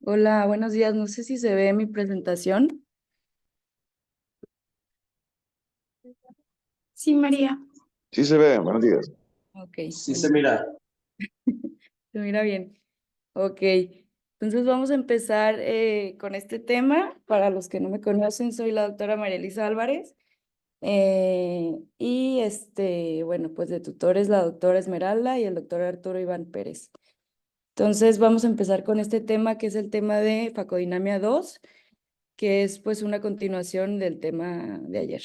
Hola, buenos días. No sé si se ve mi presentación. Sí, María. Sí se ve, buenos días. Ok, Sí se bueno, mira. se mira bien. Ok, entonces vamos a empezar con este tema. Para los que no me conocen, soy la doctora María Elisa Álvarez. Bueno, pues de tutores la doctora Esmeralda y el doctor Arturo Iván Pérez. Entonces vamos a empezar con este tema que es el tema de facodinamia 2, que es pues una continuación del tema de ayer.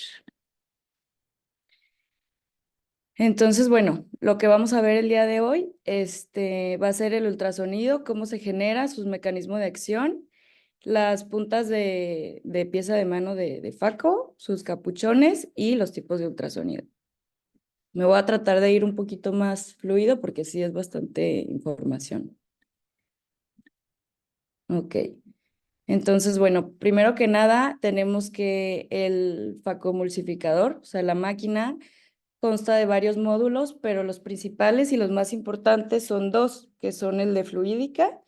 Entonces, bueno, lo que vamos a ver el día de hoy, va a ser el ultrasonido, cómo se genera, sus mecanismos de acción, las puntas de pieza de mano de Faco, sus capuchones y los tipos de ultrasonido. Me voy a tratar de ir un poquito más fluido porque sí es bastante información. Ok. Entonces, bueno, primero que nada, tenemos que el facomulsificador, o sea, la máquina, consta de varios módulos, pero los principales y los más importantes son dos, que son el de fluídica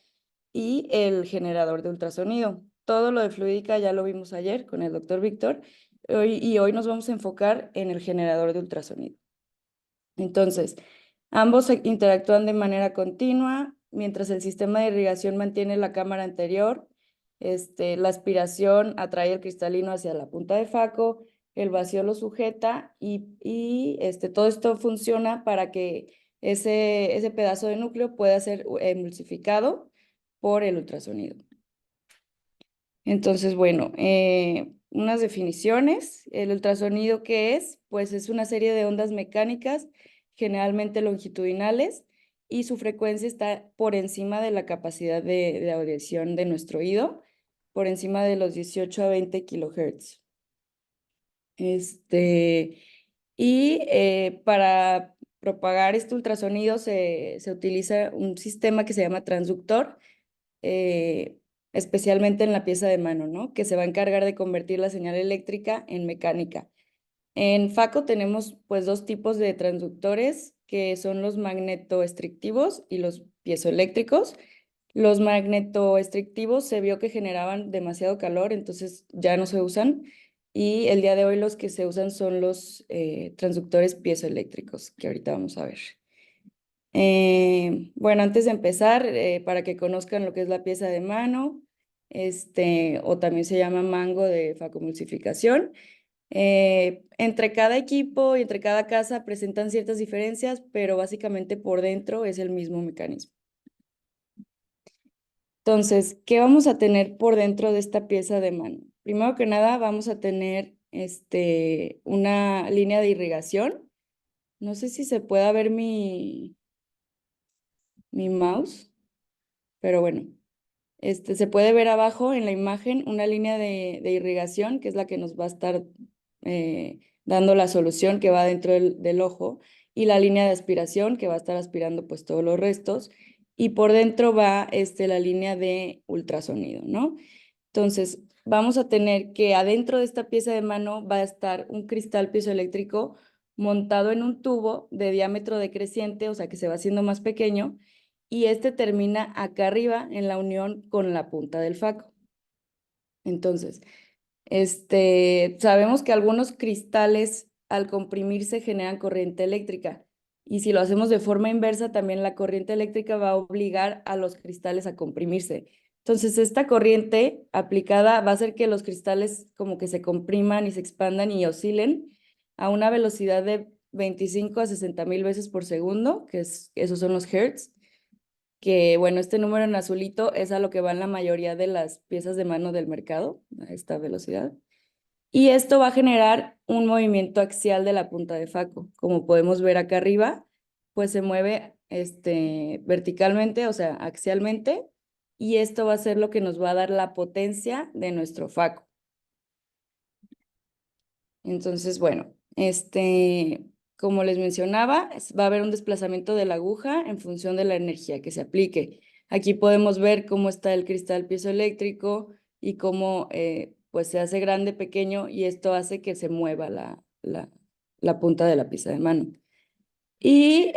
y el generador de ultrasonido. Todo lo de fluídica ya lo vimos ayer con el doctor Víctor, y hoy nos vamos a enfocar en el generador de ultrasonido. Entonces, ambos interactúan de manera continua, mientras el sistema de irrigación mantiene la cámara anterior, la aspiración atrae el cristalino hacia la punta de Faco, el vacío lo sujeta y todo esto funciona para que ese pedazo de núcleo pueda ser emulsificado por el ultrasonido. Entonces, bueno, unas definiciones. El ultrasonido, ¿qué es? Pues es una serie de ondas mecánicas, generalmente longitudinales, y su frecuencia está por encima de la capacidad de audición de nuestro oído, por encima de los 18 a 20 kilohertz. Para propagar este ultrasonido se utiliza un sistema que se llama transductor, eh, especialmente en la pieza de mano, ¿no? Que se va a encargar de convertir la señal eléctrica en mecánica. En FACO tenemos pues dos tipos de transductores, que son los magnetoestrictivos y los piezoeléctricos. Los magnetoestrictivos se vio que generaban demasiado calor, entonces ya no se usan. Y el día de hoy los que se usan son los transductores piezoeléctricos, que ahorita vamos a ver. Bueno, antes de empezar, para que conozcan lo que es la pieza de mano, o también se llama mango de facomulsificación. Entre cada equipo y entre cada casa presentan ciertas diferencias, pero básicamente por dentro es el mismo mecanismo. Entonces, ¿qué vamos a tener por dentro de esta pieza de mano? Primero que nada, vamos a tener una línea de irrigación. No sé si se pueda ver mi mouse, pero bueno. Se puede ver abajo en la imagen una línea de irrigación, que es la que nos va a estar dando la solución que va dentro del ojo, y la línea de aspiración, que va a estar aspirando pues todos los restos, y por dentro va la línea de ultrasonido, ¿no? Entonces, vamos a tener que adentro de esta pieza de mano va a estar un cristal piezoeléctrico montado en un tubo de diámetro decreciente, o sea que se va haciendo más pequeño, y termina acá arriba en la unión con la punta del faco. Entonces, sabemos que algunos cristales al comprimirse generan corriente eléctrica, y si lo hacemos de forma inversa, también la corriente eléctrica va a obligar a los cristales a comprimirse. Entonces, esta corriente aplicada va a hacer que los cristales como que se compriman y se expandan y oscilen a una velocidad de 25 a 60,000 veces por segundo, esos son los hertz, que bueno, este número en azulito es a lo que van la mayoría de las piezas de mano del mercado, a esta velocidad. Y esto va a generar un movimiento axial de la punta de faco. Como podemos ver acá arriba, pues se mueve verticalmente, o sea, axialmente, y esto va a ser lo que nos va a dar la potencia de nuestro faco. Entonces, bueno, como les mencionaba, va a haber un desplazamiento de la aguja en función de la energía que se aplique. Aquí podemos ver cómo está el cristal piezoeléctrico y cómo pues se hace grande, pequeño, y esto hace que se mueva la punta de la pieza de mano. Y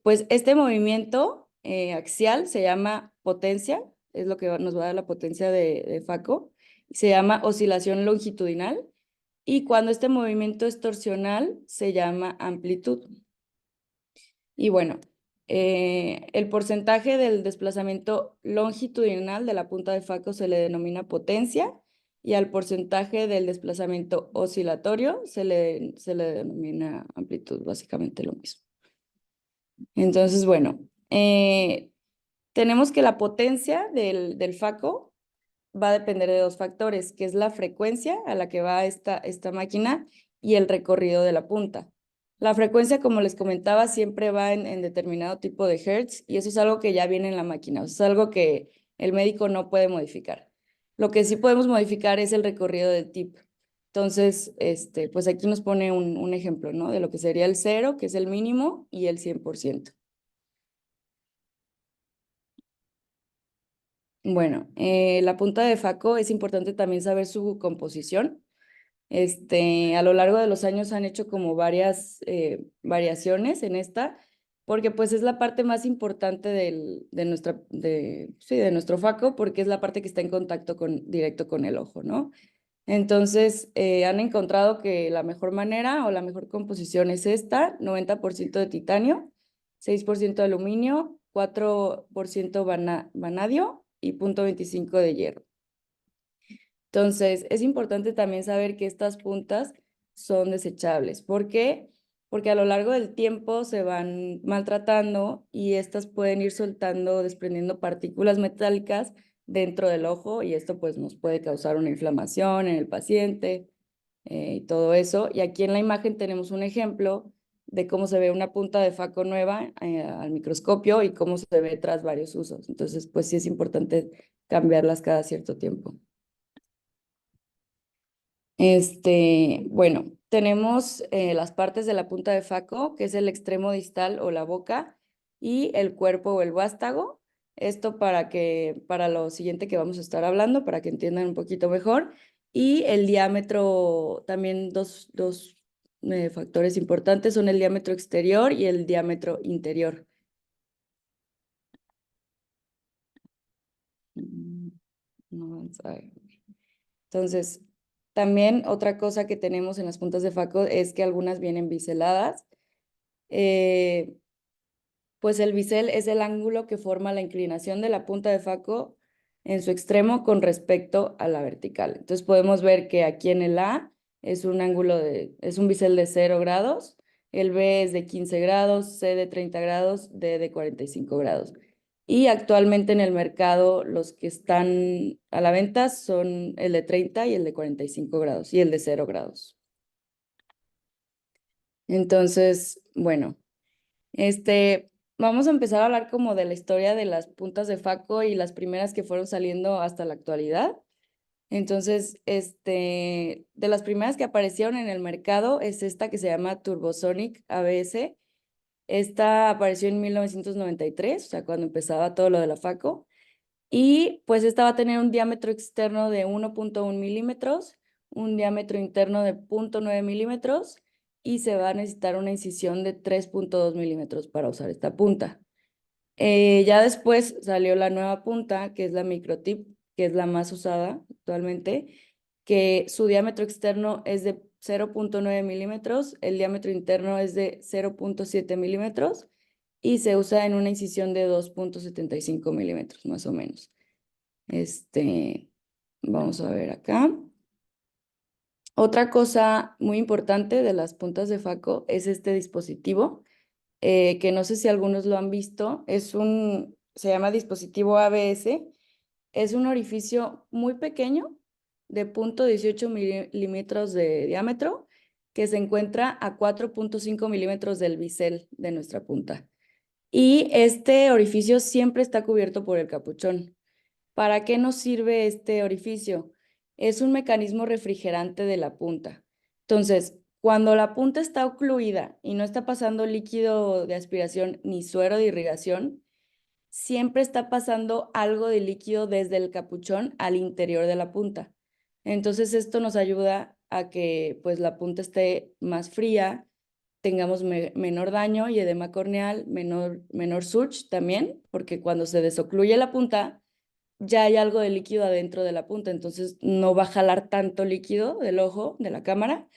pues este movimiento axial se llama potencia, es lo que nos va a dar la potencia de Faco. Se llama oscilación longitudinal y cuando este movimiento es torsional se llama amplitud. Y bueno, el porcentaje del desplazamiento longitudinal de la punta de Faco se le denomina potencia y al porcentaje del desplazamiento oscilatorio se le denomina amplitud, básicamente lo mismo. Entonces, bueno, tenemos que la potencia del Faco va a depender de dos factores, que es la frecuencia a la que va esta máquina y el recorrido de la punta. La frecuencia, como les comentaba, siempre va en determinado tipo de hertz y eso es algo que ya viene en la máquina, o sea, es algo que el médico no puede modificar. Lo que sí podemos modificar es el recorrido del tip. Entonces, pues aquí nos pone un ejemplo, ¿no? De lo que sería el 0, que es el mínimo, y el 100%. Bueno, la punta de Faco es importante también saber su composición. A lo largo de los años han hecho como varias variaciones en esta, porque pues es la parte más importante sí, de nuestro Faco, porque es la parte que está en contacto directo con el ojo, ¿no? Entonces, han encontrado que la mejor manera o la mejor composición es esta: 90% de titanio, 6% de aluminio, 4% vanadio y 0,25 de hierro. Entonces, es importante también saber que estas puntas son desechables. ¿Por qué? Porque a lo largo del tiempo se van maltratando y estas pueden ir soltando, desprendiendo partículas metálicas dentro del ojo y esto pues nos puede causar una inflamación en el paciente y todo eso. Y aquí en la imagen tenemos un ejemplo de cómo se ve una punta de Faco nueva al microscopio y cómo se ve tras varios usos. Entonces, pues sí es importante cambiarlas cada cierto tiempo. Bueno, tenemos las partes de la punta de Faco, que es el extremo distal o la boca, y el cuerpo o el vástago. Esto para lo siguiente que vamos a estar hablando, para que entiendan un poquito mejor. Y el diámetro, también dos factores importantes son el diámetro exterior y el diámetro interior. No, vamos a ver. Entonces, también otra cosa que tenemos en las puntas de Faco es que algunas vienen biseladas. Eh, pues el bisel es el ángulo que forma la inclinación de la punta de Faco en su extremo con respecto a la vertical. Entonces podemos ver que aquí en el A es un bisel de 0 grados, el B es de 15 grados, C de 30 grados, D de 45 grados. Y actualmente en el mercado los que están a la venta son el de 30 y el de 45 grados y el de 0 grados. Entonces, bueno, vamos a empezar a hablar como de la historia de las puntas de Faco y las primeras que fueron saliendo hasta la actualidad. Entonces, de las primeras que aparecieron en el mercado es esta que se llama Turbosonic ABS. Esta apareció en 1993, o sea, cuando empezaba todo lo de la Faco. Y pues esta va a tener un diámetro externo de 1,1 milímetros, un diámetro interno de 0,9 milímetros y se va a necesitar una incisión de 3,2 milímetros para usar esta punta. Ya después salió la nueva punta, que es la Microtip, que es la más usada actualmente, que su diámetro externo es de 0,9 milímetros, el diámetro interno es de 0,7 milímetros y se usa en una incisión de 2,75 milímetros, más o menos. Vamos a ver acá. Otra cosa muy importante de las puntas de Faco es este dispositivo, que no sé si algunos lo han visto, se llama dispositivo ABS, es un orificio muy pequeño de 0,18 milímetros de diámetro que se encuentra a 4,5 milímetros del bisel de nuestra punta. Y este orificio siempre está cubierto por el capuchón. ¿Para qué nos sirve este orificio? Es un mecanismo refrigerante de la punta. Entonces, cuando la punta está ocluida y no está pasando líquido de aspiración ni suero de irrigación, siempre está pasando algo de líquido desde el capuchón al interior de la punta. Entonces, esto nos ayuda a que pues la punta esté más fría, tengamos menor daño y edema corneal, menor surge también, porque cuando se desocluye la punta, ya hay algo de líquido adentro de la punta, entonces no va a jalar tanto líquido del ojo, de la cámara,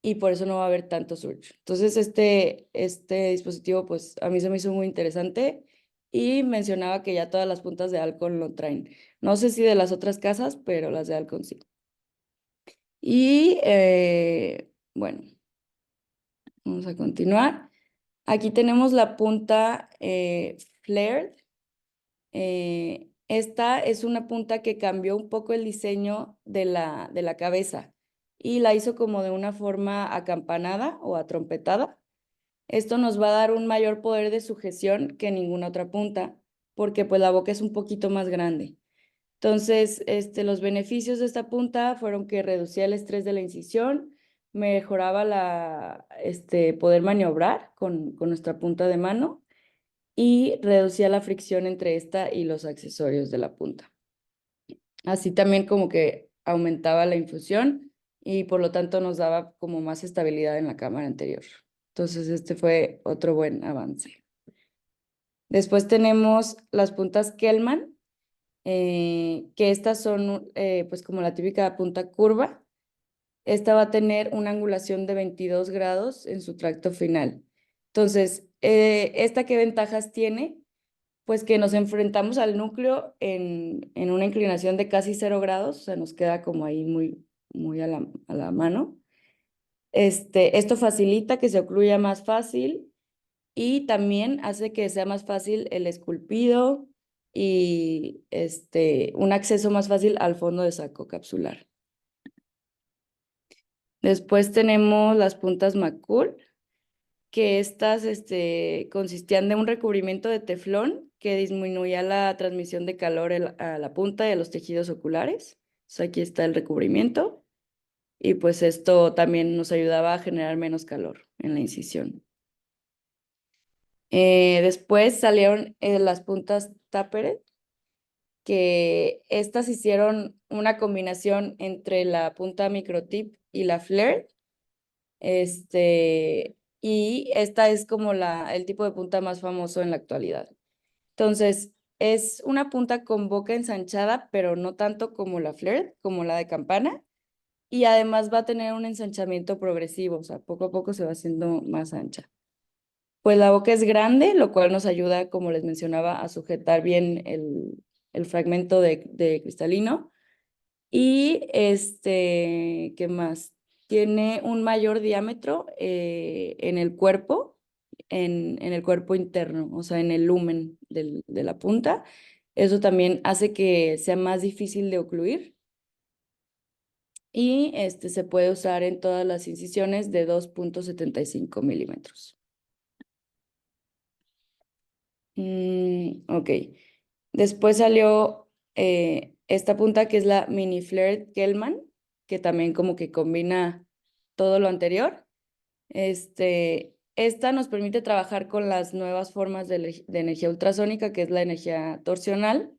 y por eso no va a haber tanto surge. Entonces, este dispositivo, pues a mí se me hizo muy interesante y mencionaba que ya todas las puntas de Alcon lo traen. No sé si de las otras casas, pero las de Alcon sí. Y bueno, vamos a continuar. Aquí tenemos la punta flared. Esta es una punta que cambió un poco el diseño de la cabeza y la hizo como de una forma acampanada o atrompetada. Esto nos va a dar un mayor poder de sujeción que ninguna otra punta, porque pues la boca es un poquito más grande. Entonces, los beneficios de esta punta fueron que reducía el estrés de la incisión, mejoraba poder maniobrar con nuestra punta de mano y reducía la fricción entre esta y los accesorios de la punta. Así también como que aumentaba la infusión y por lo tanto nos daba como más estabilidad en la cámara anterior. Entonces, este fue otro buen avance. Después tenemos las puntas Kellman, que estas son pues como la típica punta curva. Esta va a tener una angulación de 22 grados en su tracto final. Entonces, ¿esta qué ventajas tiene? Pues que nos enfrentamos al núcleo en una inclinación de casi 0 grados, o sea, nos queda como ahí muy a la mano. Esto facilita que se ocluya más fácil y también hace que sea más fácil el esculpido y un acceso más fácil al fondo de saco capsular. Después tenemos las puntas McCool, que estas consistían de un recubrimiento de teflón que disminuía la transmisión de calor a la punta y a los tejidos oculares. Entonces aquí está el recubrimiento y pues esto también nos ayudaba a generar menos calor en la incisión. Después salieron las puntas Taperet, que estas hicieron una combinación entre la punta microtip y la flare. Y esta es como el tipo de punta más famoso en la actualidad. Entonces, es una punta con boca ensanchada, pero no tanto como la flare, como la de campana, y además va a tener un ensanchamiento progresivo, o sea, poco a poco se va haciendo más ancha. Pues la boca es grande, lo cual nos ayuda, como les mencionaba, a sujetar bien el fragmento de cristalino. Y ¿qué más? Tiene un mayor diámetro en el cuerpo, en el cuerpo interno, o sea, en el lumen de la punta. Eso también hace que sea más difícil de ocluir y se puede usar en todas las incisiones de 2,75 milímetros. Ok. Después salió esta punta que es la Mini Flared Kellman, que también como que combina todo lo anterior. Esta nos permite trabajar con las nuevas formas de energía ultrasónica, que es la energía torsional.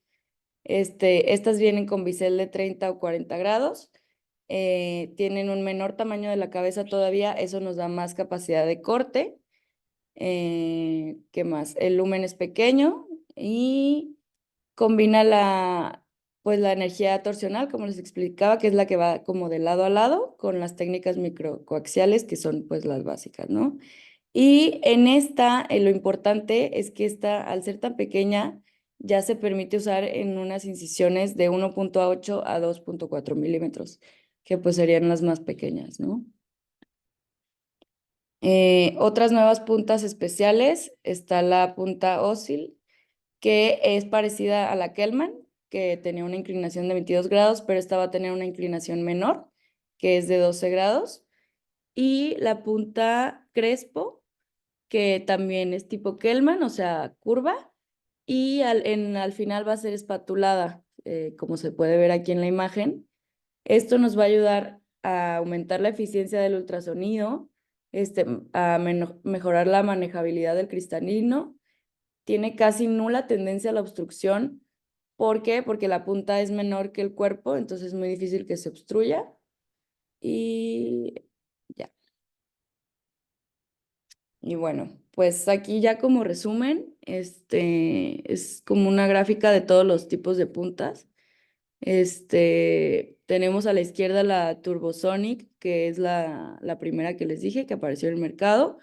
Estas vienen con bisel de 30 o 40 grados. Tienen un menor tamaño de la cabeza todavía, eso nos da más capacidad de corte. ¿Qué más? El lumen es pequeño y combina pues la energía torsional, como les explicaba, que es la que va como de lado a lado, con las técnicas microcoaxiales, que son pues las básicas, ¿no? Y en esta, lo importante es que esta, al ser tan pequeña, ya se permite usar en unas incisiones de 1,8 a 2,4 milímetros, que pues serían las más pequeñas, ¿no? Otras nuevas puntas especiales, está la punta ósil, que es parecida a la Kellman, que tenía una inclinación de 22 grados, pero esta va a tener una inclinación menor, que es de 12 grados. Y la punta Crespo, que también es tipo Kellman, o sea, curva, y al final va a ser espatulada, como se puede ver aquí en la imagen. Esto nos va a ayudar a aumentar la eficiencia del ultrasonido, a mejorar la manejabilidad del cristalino. Tiene casi nula tendencia a la obstrucción. ¿Por qué? Porque la punta es menor que el cuerpo, entonces es muy difícil que se obstruya. Y ya. Y bueno, pues aquí ya como resumen, es como una gráfica de todos los tipos de puntas. Tenemos a la izquierda la Turbosonic, que es la primera que les dije, que apareció en el mercado,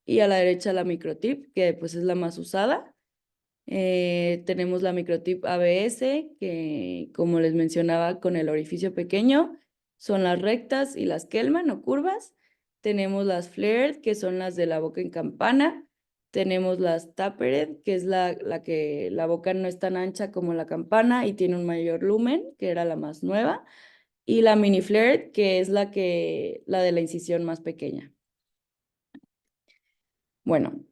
y a la derecha la Microtip, que pues es la más usada. Tenemos la Microtip ABS, que como les mencionaba, con el orificio pequeño, son las rectas y las Kellman o curvas. Tenemos las Flared, que son las de la boca en campana. Tenemos las Tapered, que es la que la boca no es tan ancha como la campana y tiene un mayor lumen, que era la más nueva. Y la Mini Flared, que es la de la incisión más pequeña. Bueno,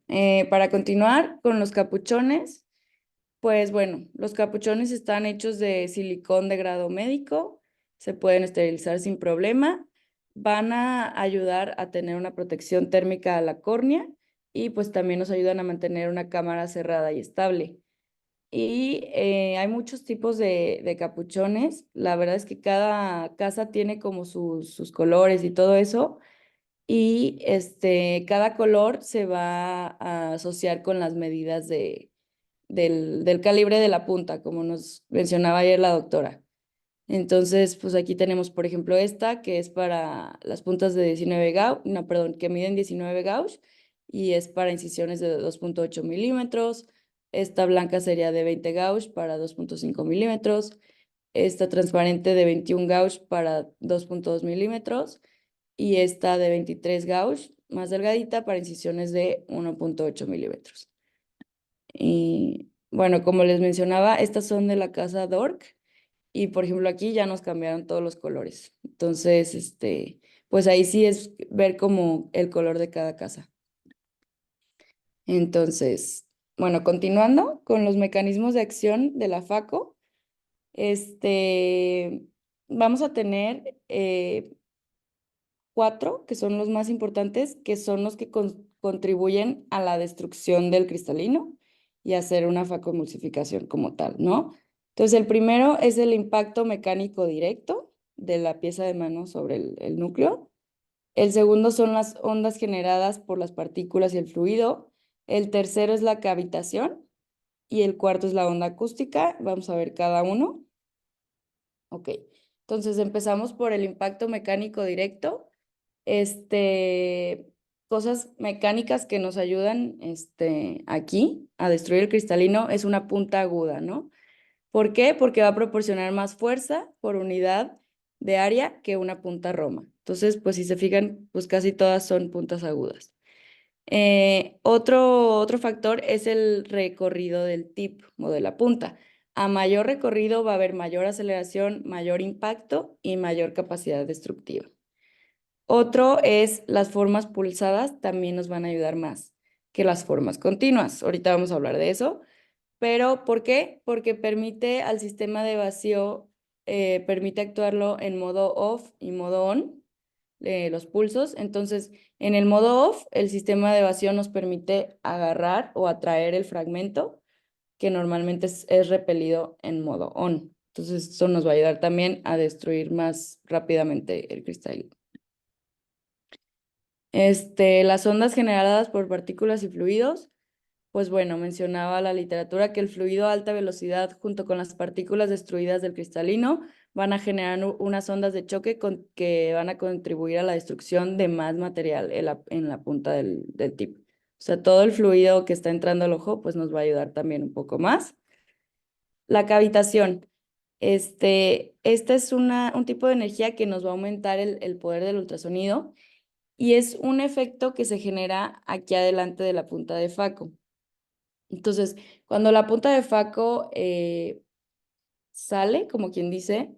para continuar con los capuchones. Pues bueno, los capuchones están hechos de silicón de grado médico, se pueden esterilizar sin problema, van a ayudar a tener una protección térmica a la córnea y pues también nos ayudan a mantener una cámara cerrada y estable. Y hay muchos tipos de capuchones, la verdad es que cada casa tiene como sus colores y todo eso, y cada color se va a asociar con las medidas del calibre de la punta, como nos mencionaba ayer la doctora. Entonces, pues aquí tenemos, por ejemplo, esta que es para las puntas de 19 gauss, no, perdón, que miden 19 gauss y es para incisiones de 2.8 milímetros. Esta blanca sería de 20 gauss para 2.5 milímetros. Esta transparente de 21 gauss para 2.2 milímetros. Y esta de 23 gauss, más delgadita, para incisiones de 1.8 milímetros. Y bueno, como les mencionaba, estas son de la casa Dork y por ejemplo aquí ya nos cambiaron todos los colores. Entonces, pues ahí sí es ver como el color de cada casa. Entonces, bueno, continuando con los mecanismos de acción de la FACO, vamos a tener cuatro, que son los más importantes, que son los que contribuyen a la destrucción del cristalino y hacer una facomulsificación como tal, ¿no? Entonces, el primero es el impacto mecánico directo de la pieza de mano sobre el núcleo. El segundo son las ondas generadas por las partículas y el fluido. El tercero es la cavitación y el cuarto es la onda acústica. Vamos a ver cada uno. Ok, entonces empezamos por el impacto mecánico directo. este, Cosas mecánicas que nos ayudan aquí a destruir el cristalino es una punta aguda, ¿no? ¿Por qué? Porque va a proporcionar más fuerza por unidad de área que una punta roma. Entonces, pues si se fijan, pues casi todas son puntas agudas. Otro factor es el recorrido del tip o de la punta. A mayor recorrido va a haber mayor aceleración, mayor impacto y mayor capacidad destructiva. Otro es las formas pulsadas también nos van a ayudar más que las formas continuas. Ahorita vamos a hablar de eso. Pero ¿por qué? Porque permite al sistema de vacío, permite actuarlo en modo off y modo on, los pulsos. Entonces, en el modo off, el sistema de vacío nos permite agarrar o atraer el fragmento que normalmente es repelido en modo on. Entonces, eso nos va a ayudar también a destruir más rápidamente el cristal. Las ondas generadas por partículas y fluidos, pues bueno, mencionaba la literatura que el fluido a alta velocidad junto con las partículas destruidas del cristalino van a generar unas ondas de choque que van a contribuir a la destrucción de más material en la punta del tip. O sea, todo el fluido que está entrando al ojo, pues nos va a ayudar también un poco más. La cavitación. Esta es un tipo de energía que nos va a aumentar el poder del ultrasonido y es un efecto que se genera aquí adelante de la punta de Faco. Entonces, cuando la punta de Faco sale, como quien dice,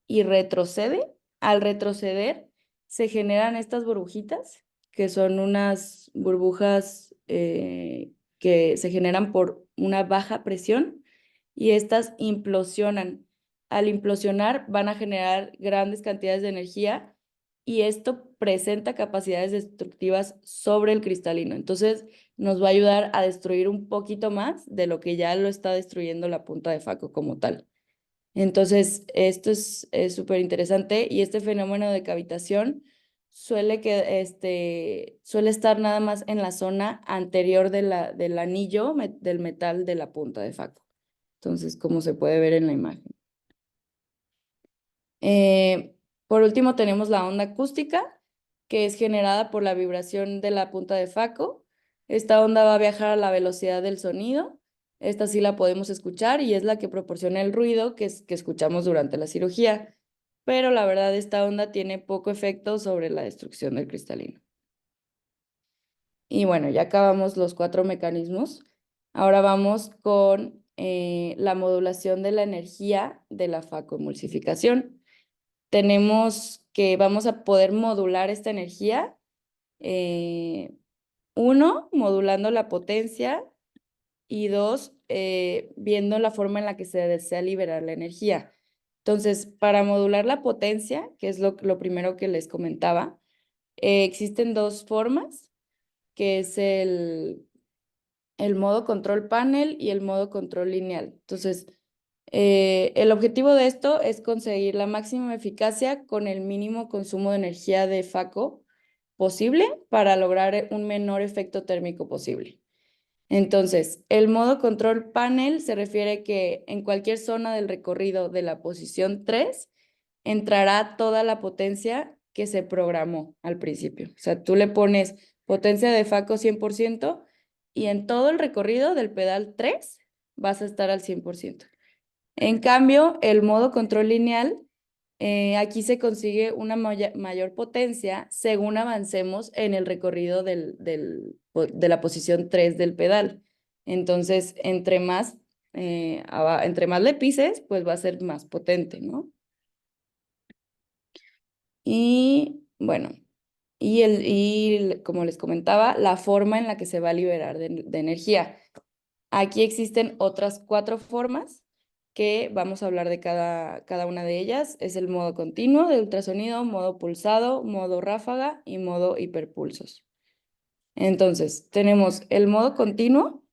y retrocede, al retroceder se generan estas burbujitas, que son unas burbujas que se generan por una baja presión y estas implosionan. Al implosionar van a generar grandes cantidades de energía y esto presenta capacidades destructivas sobre el cristalino. Entonces, nos va a ayudar a destruir un poquito más de lo que ya lo está destruyendo la punta de Faco como tal. Entonces, esto es súper interesante y este fenómeno de cavitación suele estar nada más en la zona anterior del anillo del metal de la punta de faco. Entonces, como se puede ver en la imagen. Por último, tenemos la onda acústica, que es generada por la vibración de la punta de faco. Esta onda va a viajar a la velocidad del sonido. Esta sí la podemos escuchar y es la que proporciona el ruido que escuchamos durante la cirugía. Pero la verdad, esta onda tiene poco efecto sobre la destrucción del cristalino. Y bueno, ya acabamos los 4 mecanismos. Ahora vamos con la modulación de la energía de la facoemulsificación. Tenemos que vamos a poder modular esta energía. Uno, modulando la potencia y dos, viendo la forma en la que se desea liberar la energía. Entonces, para modular la potencia, que es lo primero que les comentaba, existen 2 formas, que es el modo control panel y el modo control lineal. Entonces, el objetivo de esto es conseguir la máxima eficacia con el mínimo consumo de energía de faco posible para lograr un menor efecto térmico posible. Entonces, el modo control panel se refiere que en cualquier zona del recorrido de la posición 3 entrará toda la potencia que se programó al principio. O sea, tú le pones potencia de faco 100% y en todo el recorrido del pedal 3 vas a estar al 100%. En cambio, el modo control lineal, aquí se consigue una mayor potencia según avancemos en el recorrido de la posición 3 del pedal. Entonces, entre más le pises, pues va a ser más potente, ¿no? Y bueno, como les comentaba, la forma en la que se va a liberar de energía. Aquí existen otras 4 formas que vamos a hablar de cada una de ellas. Es el modo continuo de ultrasonido, modo pulsado, modo ráfaga y modo hiperpulsos. Entonces, tenemos el modo continuo.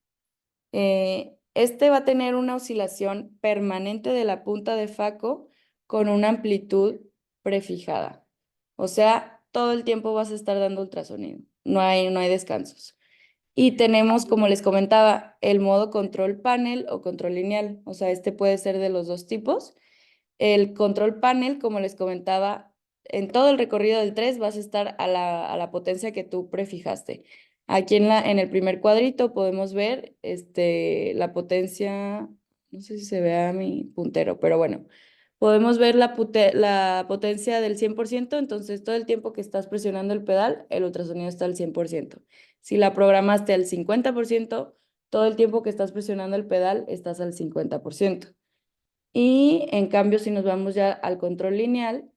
Este va a tener una oscilación permanente de la punta de faco con una amplitud prefijada. O sea, todo el tiempo vas a estar dando ultrasonido. No hay descansos. Y tenemos, como les comentaba, el modo control panel o control lineal. O sea, este puede ser de los 2 tipos. El control panel, como les comentaba, en todo el recorrido del 3 vas a estar a la potencia que tú prefijaste. Aquí en el primer cuadrito podemos ver la potencia, no sé si se vea mi puntero, pero bueno, podemos ver la potencia del 100%, entonces todo el tiempo que estás presionando el pedal, el ultrasonido está al 100%. Si la programaste al 50%, todo el tiempo que estás presionando el pedal, estás al 50%. Y en cambio, si nos vamos ya al control lineal,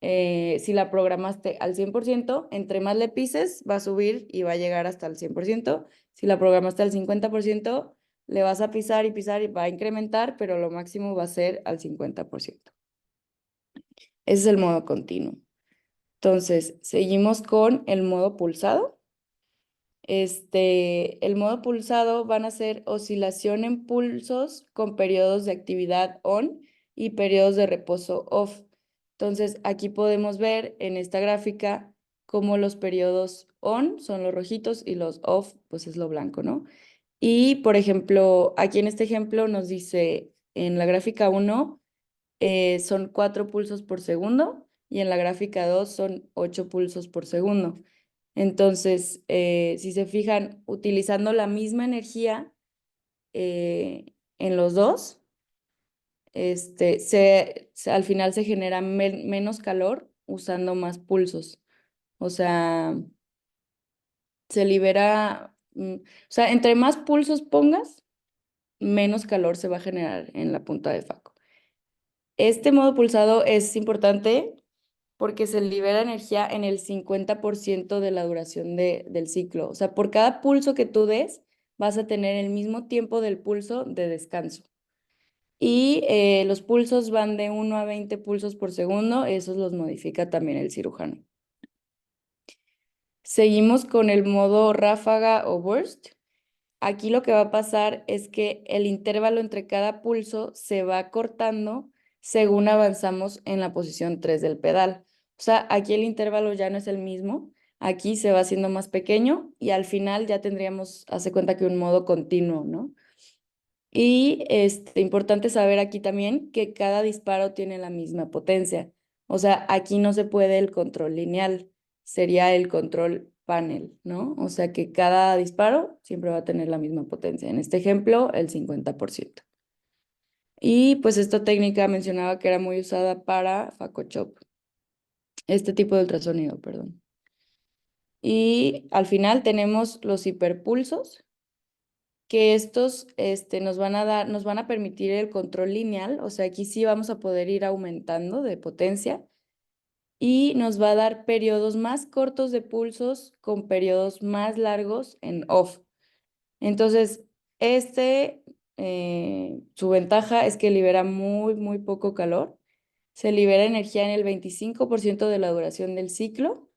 si la programaste al 100%, entre más le pises, va a subir y va a llegar hasta el 100%. Si la programaste al 50%, le vas a pisar y va a incrementar, pero lo máximo va a ser al 50%. Ese es el modo continuo. Entonces, seguimos con el modo pulsado. El modo pulsado van a ser oscilación en pulsos con periodos de actividad on y periodos de reposo off. Entonces, aquí podemos ver en esta gráfica cómo los periodos on son los rojitos y los off, pues es lo blanco, ¿no? Y, por ejemplo, aquí en este ejemplo nos dice, en la gráfica 1 son 4 pulsos por segundo y en la gráfica 2 son 8 pulsos por segundo. Entonces, si se fijan, utilizando la misma energía en los dos, al final se genera menos calor usando más pulsos. O sea, se libera, o sea, entre más pulsos pongas, menos calor se va a generar en la punta de faco. Este modo pulsado es importante porque se libera energía en el 50% de la duración del ciclo. O sea, por cada pulso que tú des, vas a tener el mismo tiempo del pulso de descanso. Y los pulsos van de 1 a 20 pulsos por segundo, esos los modifica también el cirujano. Seguimos con el modo ráfaga o burst. Aquí lo que va a pasar es que el intervalo entre cada pulso se va cortando según avanzamos en la posición 3 del pedal. O sea, aquí el intervalo ya no es el mismo, aquí se va haciendo más pequeño y al final ya tendríamos, hace cuenta que un modo continuo, ¿no? Y importante saber aquí también que cada disparo tiene la misma potencia. O sea, aquí no se puede el control lineal, sería el control panel, ¿no? O sea que cada disparo siempre va a tener la misma potencia. En este ejemplo, el 50%. Y pues esta técnica mencionaba que era muy usada para FacoChop, este tipo de ultrasonido, perdón. Y al final tenemos los hiperpulsos, que estos nos van a permitir el control lineal, o sea, aquí sí vamos a poder ir aumentando de potencia y nos va a dar periodos más cortos de pulsos con periodos más largos en off. Entonces, su ventaja es que libera muy poco calor. Se libera energía en el 25% de la duración del ciclo.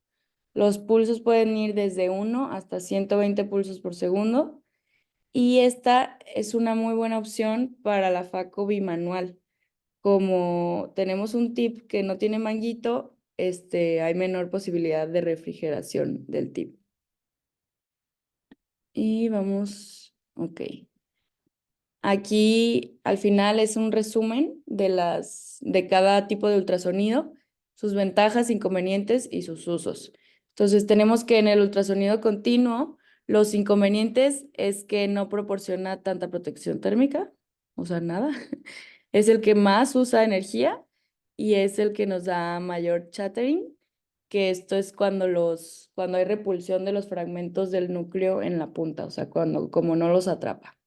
Los pulsos pueden ir desde 1 hasta 120 pulsos por segundo. Y esta es una muy buena opción para la Faco bimanual. Como tenemos un tip que no tiene manguito, hay menor posibilidad de refrigeración del tip. Y vamos, ok. Aquí al final es un resumen de cada tipo de ultrasonido, sus ventajas, inconvenientes y sus usos. Entonces tenemos que en el ultrasonido continuo, los inconvenientes es que no proporciona tanta protección térmica, o sea, nada. Es el que más usa energía y es el que nos da mayor chattering, que esto es cuando hay repulsión de los fragmentos del núcleo en la punta, o sea, como no los atrapa.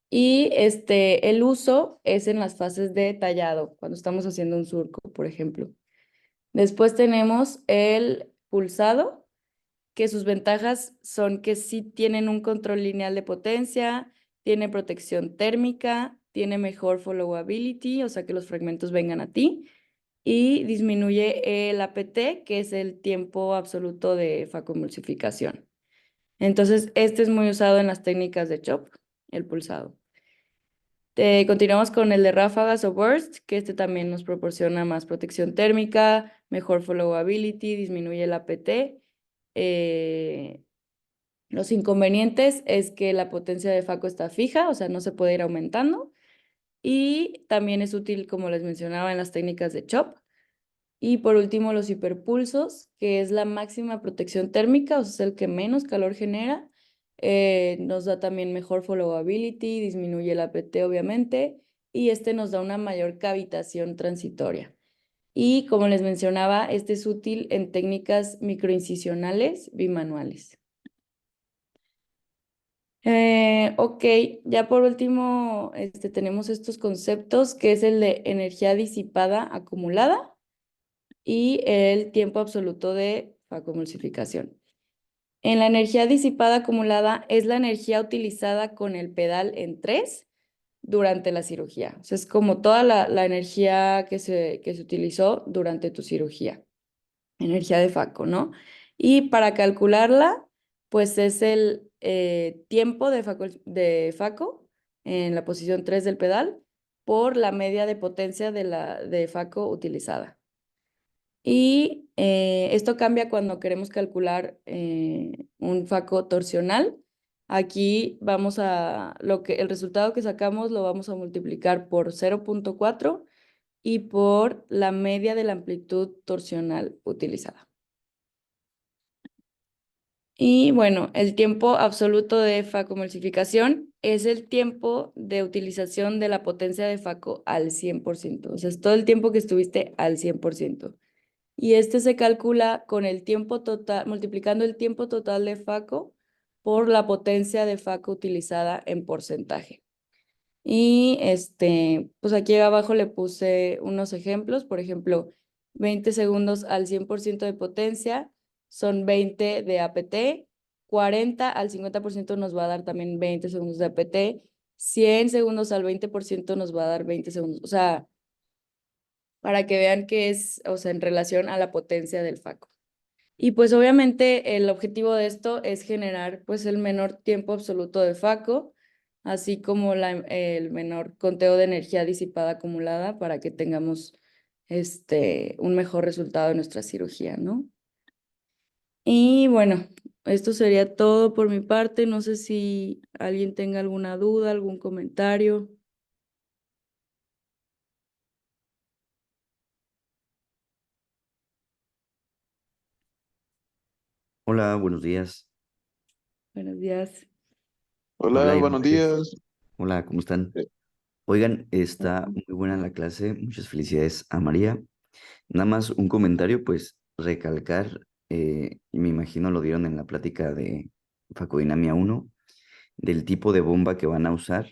Y el uso es en las fases de tallado, cuando estamos haciendo un surco, por ejemplo. Después tenemos el pulsado, que sus ventajas son que sí tienen un control lineal de potencia, tiene protección térmica, tiene mejor followability, o sea que los fragmentos vengan a ti, y disminuye el APT, que es el tiempo absoluto de facomulsificación. Entonces, este es muy usado en las técnicas de CHOP, el pulsado. Continuamos con el de ráfagas o burst, que este también nos proporciona más protección térmica, mejor followability, disminuye el APT. Los inconvenientes es que la potencia de Faco está fija, o sea, no se puede ir aumentando. Y también es útil, como les mencionaba, en las técnicas de CHOP. Y por último, los hiperpulsos, que es la máxima protección térmica, o sea, es el que menos calor genera. Nos da también mejor followability, disminuye el APT, obviamente, y nos da una mayor cavitación transitoria. Y como les mencionaba, este es útil en técnicas microincisionales bimanuales. Ok, ya por último, tenemos estos conceptos, que es el de energía disipada acumulada y el tiempo absoluto de facomulsificación. En la energía disipada acumulada es la energía utilizada con el pedal en 3 durante la cirugía. O sea, es como toda la energía que se utilizó durante tu cirugía. Energía de Faco, ¿no? Y para calcularla, pues es el tiempo de Faco en la posición 3 del pedal por la media de potencia de Faco utilizada. Y esto cambia cuando queremos calcular un Faco torsional. Aquí el resultado que sacamos lo vamos a multiplicar por 0.4 y por la media de la amplitud torsional utilizada. Y bueno, el tiempo absoluto de facomulsificación es el tiempo de utilización de la potencia de Faco al 100%. O sea, es todo el tiempo que estuviste al 100%. Y se calcula con el tiempo total, multiplicando el tiempo total de Faco por la potencia de Faco utilizada en porcentaje. Y pues aquí abajo le puse unos ejemplos, por ejemplo, 20 segundos al 100% de potencia son 20 de APT, 40 al 50% nos va a dar también 20 segundos de APT, 100 segundos al 20% nos va a dar 20 segundos, o sea, para que vean que es, o sea, en relación a la potencia del Faco. Y pues obviamente el objetivo de esto es generar pues el menor tiempo absoluto de Faco, así como el menor conteo de energía disipada acumulada para que tengamos un mejor resultado de nuestra cirugía, ¿no? Y bueno, esto sería todo por mi parte. No sé si alguien tenga alguna duda, algún comentario. Hola, buenos días. Buenos días. Hola, Habla Iván buenos Pérez. días. Hola, ¿cómo están? Eh, Oigan, está muy buena la clase. Muchas felicidades a María. Nada más un comentario, pues recalcar, y me imagino lo dieron en la plática de Facodinamia 1, del tipo de bomba que van a usar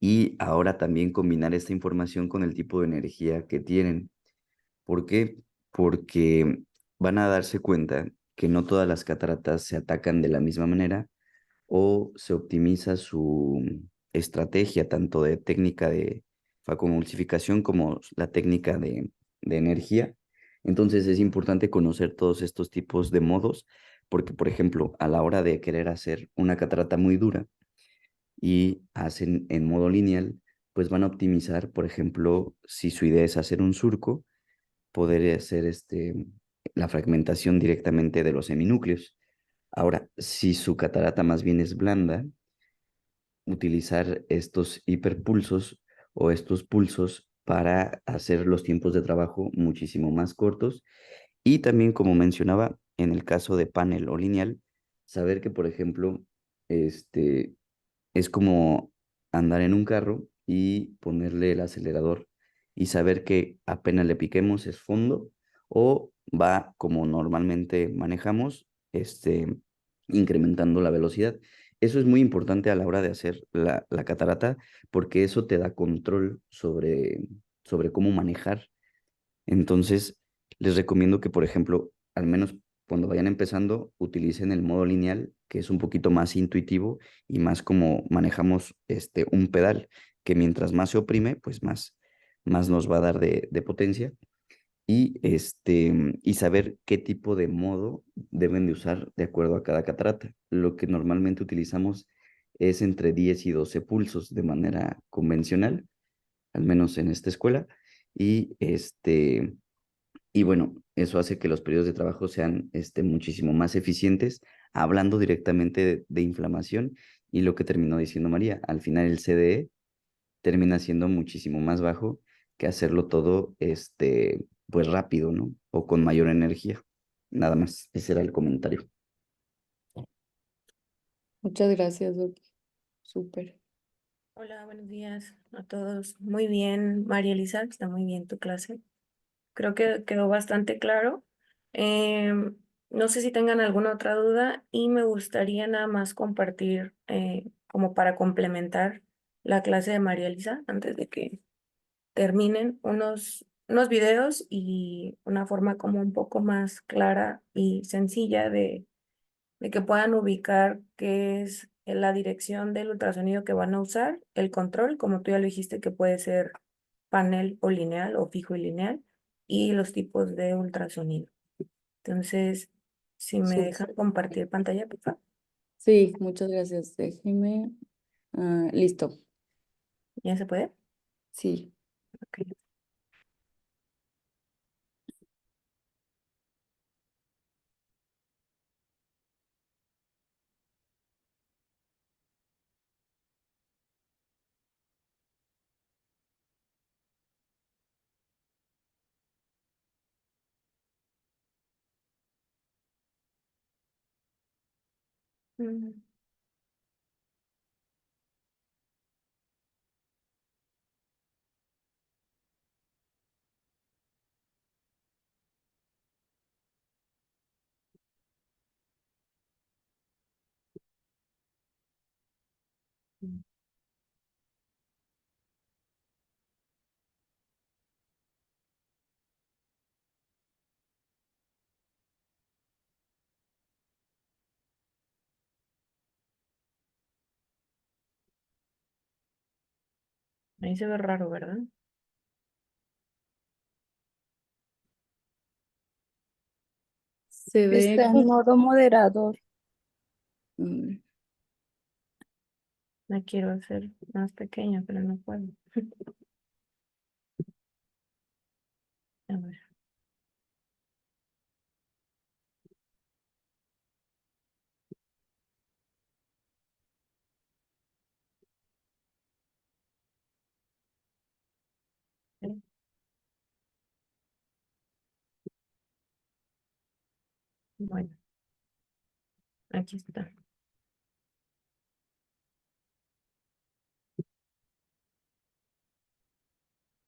y ahora también combinar esta información con el tipo de energía que tienen. ¿Por qué? Porque van a darse cuenta que no todas las cataratas se atacan de la misma manera o se optimiza su estrategia, tanto de técnica de facomulsificación como la técnica de energía. Entonces es importante conocer todos estos tipos de modos, porque, por ejemplo, a la hora de querer hacer una catarata muy dura y hacen en modo lineal, pues van a optimizar, por ejemplo, si su idea es hacer un surco, poder hacer la fragmentación directamente de los seminúcleos. Ahora, si su catarata más bien es blanda, utilizar estos hiperpulsos o estos pulsos para hacer los tiempos de trabajo muchísimo más cortos. Y también, como mencionaba, en el caso de panel o lineal, saber que, por ejemplo, este, es como andar en un carro y ponerle el acelerador y saber que apenas le piquemos es fondo o va como normalmente manejamos, incrementando la velocidad. Eso es muy importante a la hora de hacer la catarata porque eso te da control sobre cómo manejar. Entonces, les recomiendo que, por ejemplo, al menos cuando vayan empezando, utilicen el modo lineal, que es un poquito más intuitivo y más como manejamos un pedal, que mientras más se oprime, pues más nos va a dar de potencia. Y saber qué tipo de modo deben de usar de acuerdo a cada catarata. Lo que normalmente utilizamos es entre 10 y 12 pulsos de manera convencional, al menos en esta escuela. Y y bueno, eso hace que los periodos de trabajo sean muchísimo más eficientes, hablando directamente de inflamación y lo que terminó diciendo María, al final el CDE termina siendo muchísimo más bajo que hacerlo todo pues rápido, ¿no? O con mayor energía. Nada más, ese era el comentario. Muchas gracias, Doc. Súper. Hola, buenos días a todos. Muy bien, María Elisa, está muy bien tu clase. Creo que quedó bastante claro. Em, no sé si tengan alguna otra duda y me gustaría nada más compartir como para complementar la clase de María Elisa antes de que terminen unos videos y una forma como un poco más clara y sencilla de que puedan ubicar qué es la dirección del ultrasonido que van a usar, el control, como tú ya lo dijiste, que puede ser panel o lineal o fijo y lineal, y los tipos de ultrasonido. Entonces, si me Súper. dejan compartir pantalla, por favor. Sí, muchas gracias. Déjeme. Listo. ¿Ya se puede? Sí. Ok. Mm, mm. Ahí se ve raro, ¿verdad? Se ve. Está en modo moderador. Mm, La quiero hacer más pequeña, pero no puedo. Bueno, aquí está.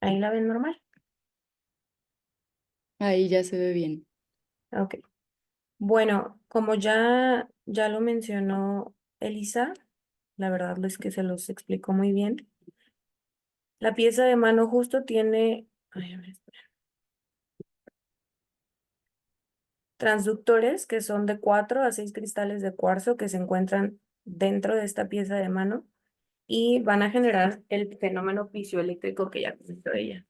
¿Ahí la ven normal? Ahí ya se ve bien. Ok. Bueno, como ya lo mencionó Elisa, la verdad es que se los explicó muy bien. La pieza de mano justo tiene, ay, a ver, espera, transductores que son de 4 a 6 cristales de cuarzo que se encuentran dentro de esta pieza de mano y van a generar el fenómeno piezoeléctrico que ya comentó ella.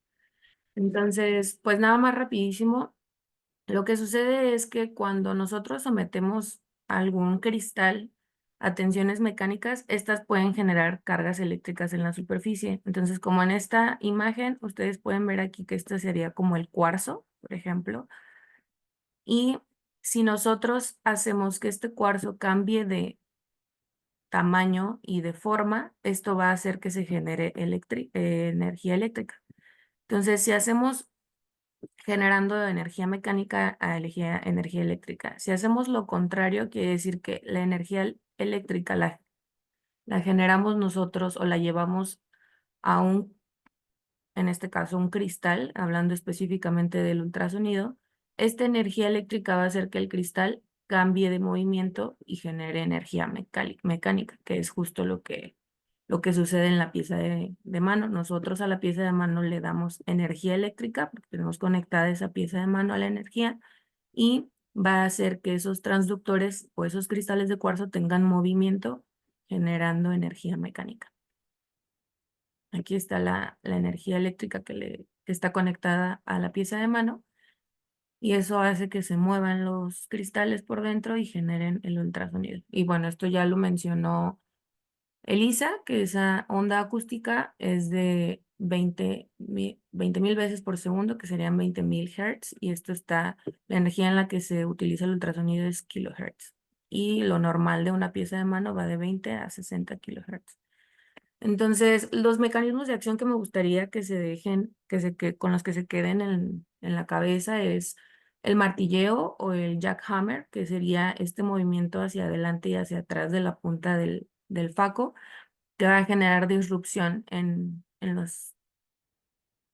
Entonces, pues nada más rapidísimo, lo que sucede es que cuando nosotros sometemos algún cristal a tensiones mecánicas, estas pueden generar cargas eléctricas en la superficie. Entonces, como en esta imagen, ustedes pueden ver aquí que esto sería como el cuarzo, por ejemplo. Y si nosotros hacemos que este cuarzo cambie de tamaño y de forma, esto va a hacer que se genere energía eléctrica. Entonces, si hacemos generando energía mecánica a energía eléctrica. Si hacemos lo contrario, quiere decir que la energía eléctrica la generamos nosotros o la llevamos a en este caso, un cristal, hablando específicamente del ultrasonido. Esta energía eléctrica va a hacer que el cristal cambie de movimiento y genere energía mecánica, que es justo lo que sucede en la pieza de mano. Nosotros a la pieza de mano le damos energía eléctrica, porque tenemos conectada esa pieza de mano a la energía, y va a hacer que esos transductores o esos cristales de cuarzo tengan movimiento, generando energía mecánica. Aquí está la energía eléctrica que está conectada a la pieza de mano, y eso hace que se muevan los cristales por dentro y generen el ultrasonido. Y bueno, esto ya lo mencionó Elisa, que esa onda acústica es de 20.000 veces por segundo, que serían 20.000 Hz, y la energía en la que se utiliza el ultrasonido es kilohertz. Y lo normal de una pieza de mano va de 20 a 60 kilohertz. Entonces, los mecanismos de acción que me gustaría que se dejen, con los que se queden en la cabeza es el martilleo o el jackhammer, que sería este movimiento hacia adelante y hacia atrás de la punta del faco, que va a generar disrupción en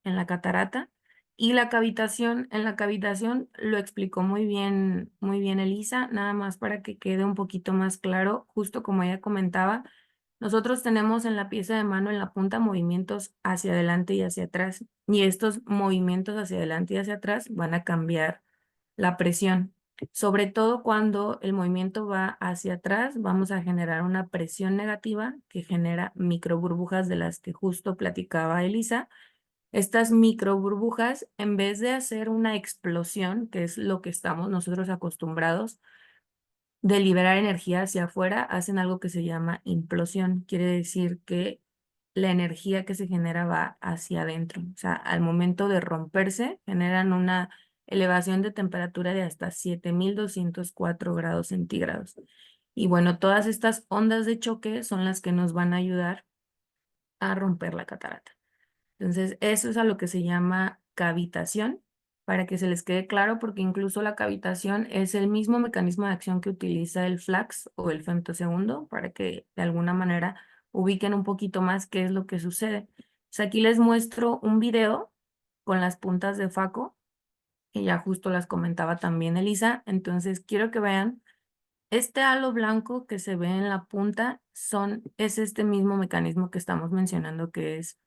la catarata. Y en la cavitación lo explicó muy bien Elisa, nada más para que quede un poquito más claro, justo como ella comentaba, nosotros tenemos en la pieza de mano, en la punta, movimientos hacia adelante y hacia atrás, y estos movimientos hacia adelante y hacia atrás van a cambiar la presión. Sobre todo cuando el movimiento va hacia atrás, vamos a generar una presión negativa que genera microburbujas de las que justo platicaba Elisa. Estas microburbujas, en vez de hacer una explosión, que es lo que estamos nosotros acostumbrados, de liberar energía hacia afuera, hacen algo que se llama implosión. Quiere decir que la energía que se genera va hacia adentro. O sea, al momento de romperse, generan una elevación de temperatura de hasta 7.204 grados centígrados. Y bueno, todas estas ondas de choque son las que nos van a ayudar a romper la catarata. Entonces, eso es a lo que se llama cavitación, para que se les quede claro, porque incluso la cavitación es el mismo mecanismo de acción que utiliza el flax o el femtosegundo, para que de alguna manera ubiquen un poquito más qué es lo que sucede. Aquí les muestro un video con las puntas de faco, que ya justo las comentaba también Elisa. Entonces, quiero que vean, este halo blanco que se ve en la punta es este mismo mecanismo que estamos mencionando, que es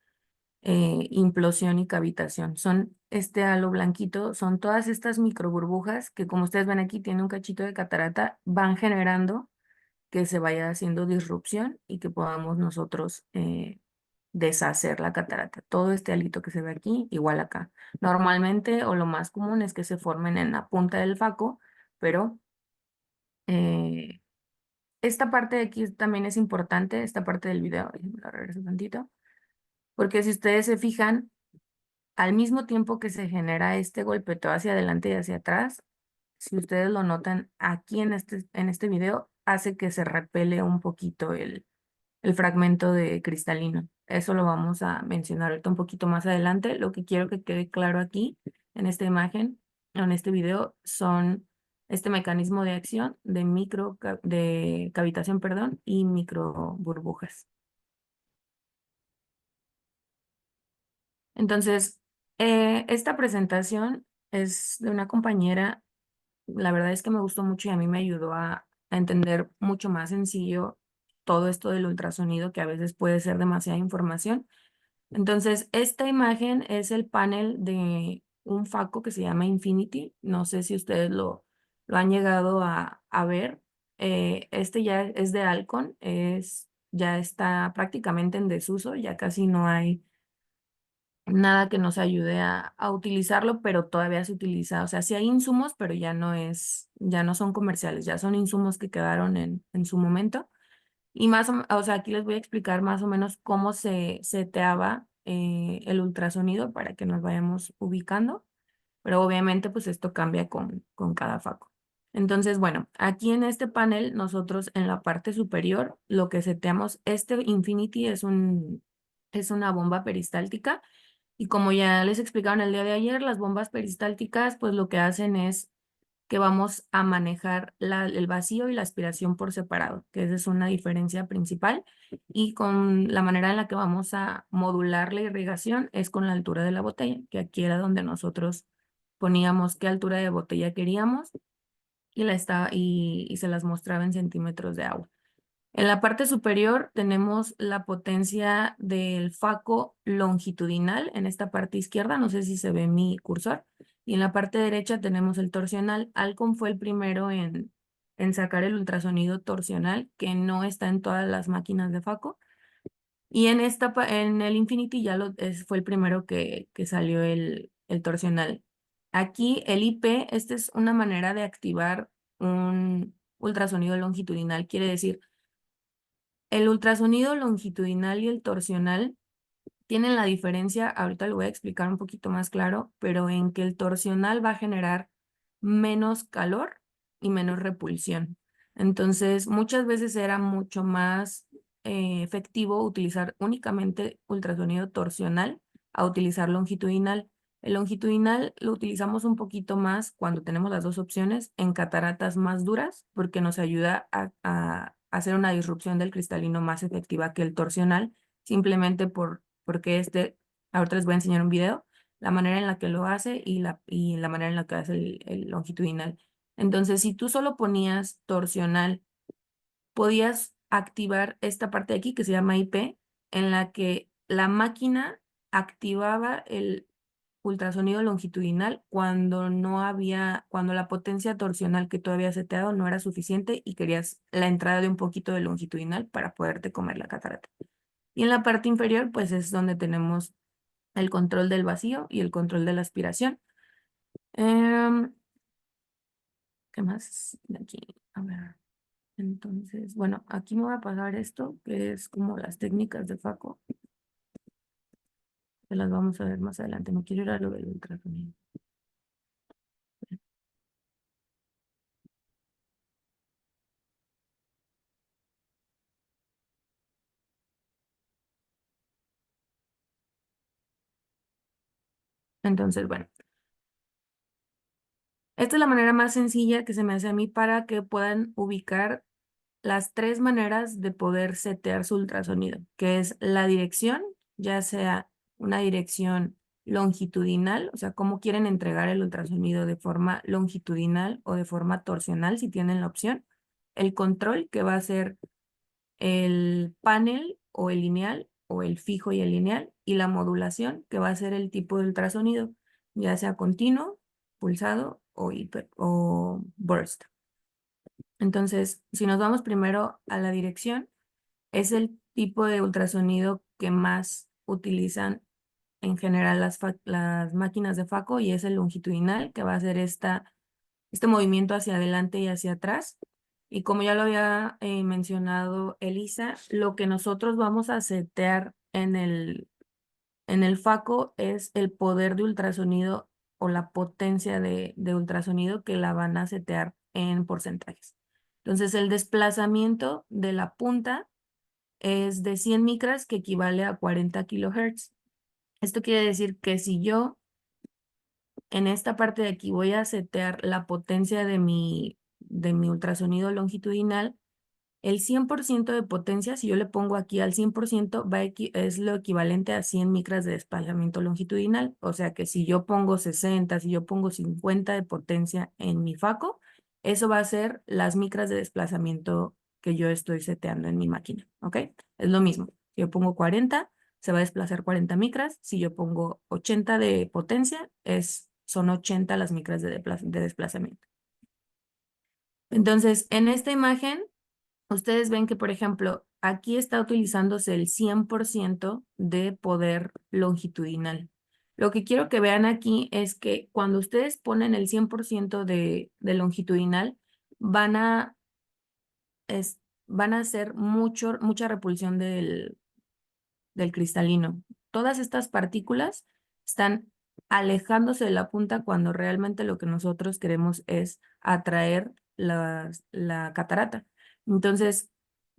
implosión y cavitación. Son este halo blanquito, son todas estas microburbujas que, como ustedes ven aquí, tiene un cachito de catarata, van generando que se vaya haciendo disrupción y que podamos nosotros deshacer la catarata. Todo este halito que se ve aquí, igual acá. Normalmente, o lo más común es que se formen en la punta del faco, pero eh, esta parte de aquí también es importante, esta parte del video, déjenme la regreso tantito, porque si ustedes se fijan, al mismo tiempo que se genera este golpeteo hacia adelante y hacia atrás, si ustedes lo notan aquí en este video, hace que se repele un poquito el fragmento de cristalino. Eso lo vamos a mencionar ahorita un poquito más adelante. Lo que quiero que quede claro aquí, en esta imagen, en este video, son este mecanismo de acción de cavitación, perdón, y micro burbujas. Entonces, esta presentación es de una compañera. La verdad es que me gustó mucho y a mí me ayudó a entender mucho más sencillo todo esto del ultrasonido, que a veces puede ser demasiada información. Entonces, esta imagen es el panel de un Phaco que se llama Infinity. No sé si ustedes lo han llegado a ver. Este ya es de Alcon, ya está prácticamente en desuso, ya casi no hay nada que nos ayude a utilizarlo, pero todavía se utiliza. O sea, sí hay insumos, pero ya no son comerciales, ya son insumos que quedaron en su momento. Y o sea, aquí les voy a explicar más o menos cómo se seteaba el ultrasonido para que nos vayamos ubicando, pero obviamente pues esto cambia con cada Phaco. Entonces, bueno, aquí en este panel nosotros en la parte superior lo que seteamos, este Infinity es una bomba peristáltica y como ya les explicaron el día de ayer, las bombas peristálticas pues lo que hacen es que vamos a manejar el vacío y la aspiración por separado, que esa es una diferencia principal. Y con la manera en la que vamos a modular la irrigación es con la altura de la botella, que aquí era donde nosotros poníamos qué altura de botella queríamos y se las mostraba en centímetros de agua. En la parte superior tenemos la potencia del Phaco longitudinal en esta parte izquierda, no sé si se ve mi cursor, y en la parte derecha tenemos el torsional. Alcon fue el primero en sacar el ultrasonido torsional, que no está en todas las máquinas de Phaco, y en el Infinity fue el primero que salió el torsional. Aquí el IP, esta es una manera de activar un ultrasonido longitudinal, quiere decir, el ultrasonido longitudinal y el torsional tienen la diferencia, ahorita lo voy a explicar un poquito más claro, pero en que el torsional va a generar menos calor y menos repulsión. Entonces, muchas veces era mucho más efectivo utilizar únicamente ultrasonido torsional a utilizar longitudinal. El longitudinal lo utilizamos un poquito más cuando tenemos las dos opciones en cataratas más duras porque nos ayuda a hacer una disrupción del cristalino más efectiva que el torsional, simplemente porque ahorita les voy a enseñar un video, la manera en la que lo hace y la manera en la que hace el longitudinal. Entonces, si tú solo ponías torsional, podías activar esta parte de aquí que se llama IP, en la que la máquina activaba el ultrasonido longitudinal cuando la potencia torsional que tú habías seteado no era suficiente y querías la entrada de un poquito de longitudinal para poderte comer la catarata. Y en la parte inferior, pues es donde tenemos el control del vacío y el control de la aspiración. ¿Qué más de aquí? A ver. Entonces, bueno, aquí me voy a pasar esto, que es como las técnicas de Phaco. Que las vamos a ver más adelante. No quiero ir a lo del ultrasonido. Entonces, bueno. Esta es la manera más sencilla que se me hace a mí para que puedan ubicar las tres maneras de poder setear su ultrasonido, que es la dirección, ya sea una dirección longitudinal, o sea, cómo quieren entregar el ultrasonido de forma longitudinal o de forma torsional, si tienen la opción. El control, que va a ser el panel o el lineal, o el fijo y el lineal, y la modulación, que va a ser el tipo de ultrasonido, ya sea continuo, pulsado o burst. Entonces, si nos vamos primero a la dirección, es el tipo de ultrasonido que más utilizan en general las máquinas de Phaco y es el longitudinal, que va a hacer este movimiento hacia adelante y hacia atrás. Y como ya lo había mencionado Elisa, lo que nosotros vamos a setear en el Phaco es el poder de ultrasonido o la potencia de ultrasonido que la van a setear en porcentajes. Entonces, el desplazamiento de la punta es de 100 micras, que equivale a 40 kilohertz. Esto quiere decir que si yo en esta parte de aquí voy a setear la potencia de mi ultrasonido longitudinal. El 100% de potencia, si yo le pongo aquí al 100%, es lo equivalente a 100 micras de desplazamiento longitudinal. O sea que si yo pongo 60, si yo pongo 50 de potencia en mi FACO, eso va a ser las micras de desplazamiento que yo estoy seteando en mi máquina, ¿ok? Es lo mismo. Si yo pongo 40, se va a desplazar 40 micras. Si yo pongo 80 de potencia, son 80 las micras de desplazamiento. Entonces, en esta imagen, ustedes ven que, por ejemplo, aquí está utilizándose el 100% de poder longitudinal. Lo que quiero que vean aquí es que cuando ustedes ponen el 100% de longitudinal, van a, van a hacer mucha repulsión del cristalino. Todas estas partículas están alejándose de la punta cuando realmente lo que nosotros queremos es atraer la catarata. Entonces,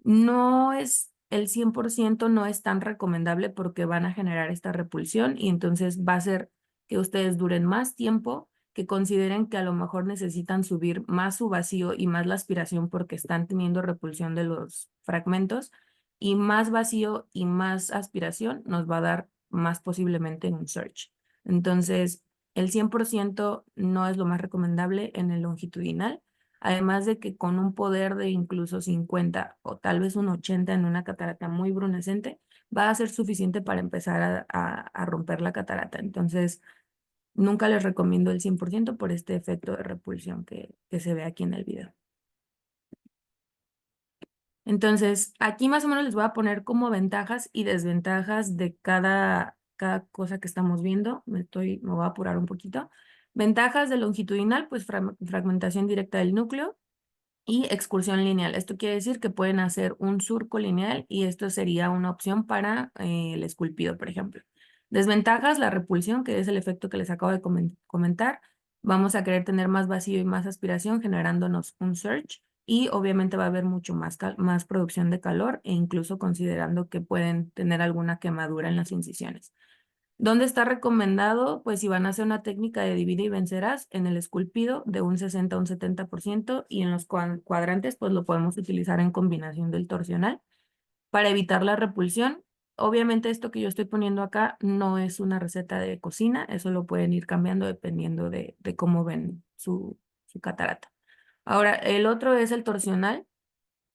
no es el 100%, no es tan recomendable porque van a generar esta repulsión y entonces va a ser que ustedes duren más tiempo, que consideren que a lo mejor necesitan subir más su vacío y más la aspiración porque están teniendo repulsión de los fragmentos, y más vacío y más aspiración nos va a dar más posiblemente en un search. Entonces, el 100% no es lo más recomendable en el longitudinal, además de que con un poder de incluso 50 o tal vez un 80 en una catarata muy brunescente, va a ser suficiente para empezar a romper la catarata. Entonces, nunca les recomiendo el 100% por este efecto de repulsión que se ve aquí en el video. Entonces, aquí más o menos les voy a poner como ventajas y desventajas de cada cosa que estamos viendo. Me voy a apurar un poquito. Ventajas de longitudinal, pues fragmentación directa del núcleo y excursión lineal. Esto quiere decir que pueden hacer un surco lineal y esto sería una opción para el esculpido, por ejemplo. Desventajas, la repulsión, que es el efecto que les acabo de comentar. Vamos a querer tener más vacío y más aspiración generándonos un surge. Y obviamente va a haber mucho más producción de calor e incluso considerando que pueden tener alguna quemadura en las incisiones. ¿Dónde está recomendado? Pues si van a hacer una técnica de divide y vencerás en el esculpido de un 60 a un 70% y en los cuadrantes pues lo podemos utilizar en combinación del torsional para evitar la repulsión. Obviamente esto que yo estoy poniendo acá no es una receta de cocina, eso lo pueden ir cambiando dependiendo de cómo ven su catarata. Ahora, el otro es el torsional.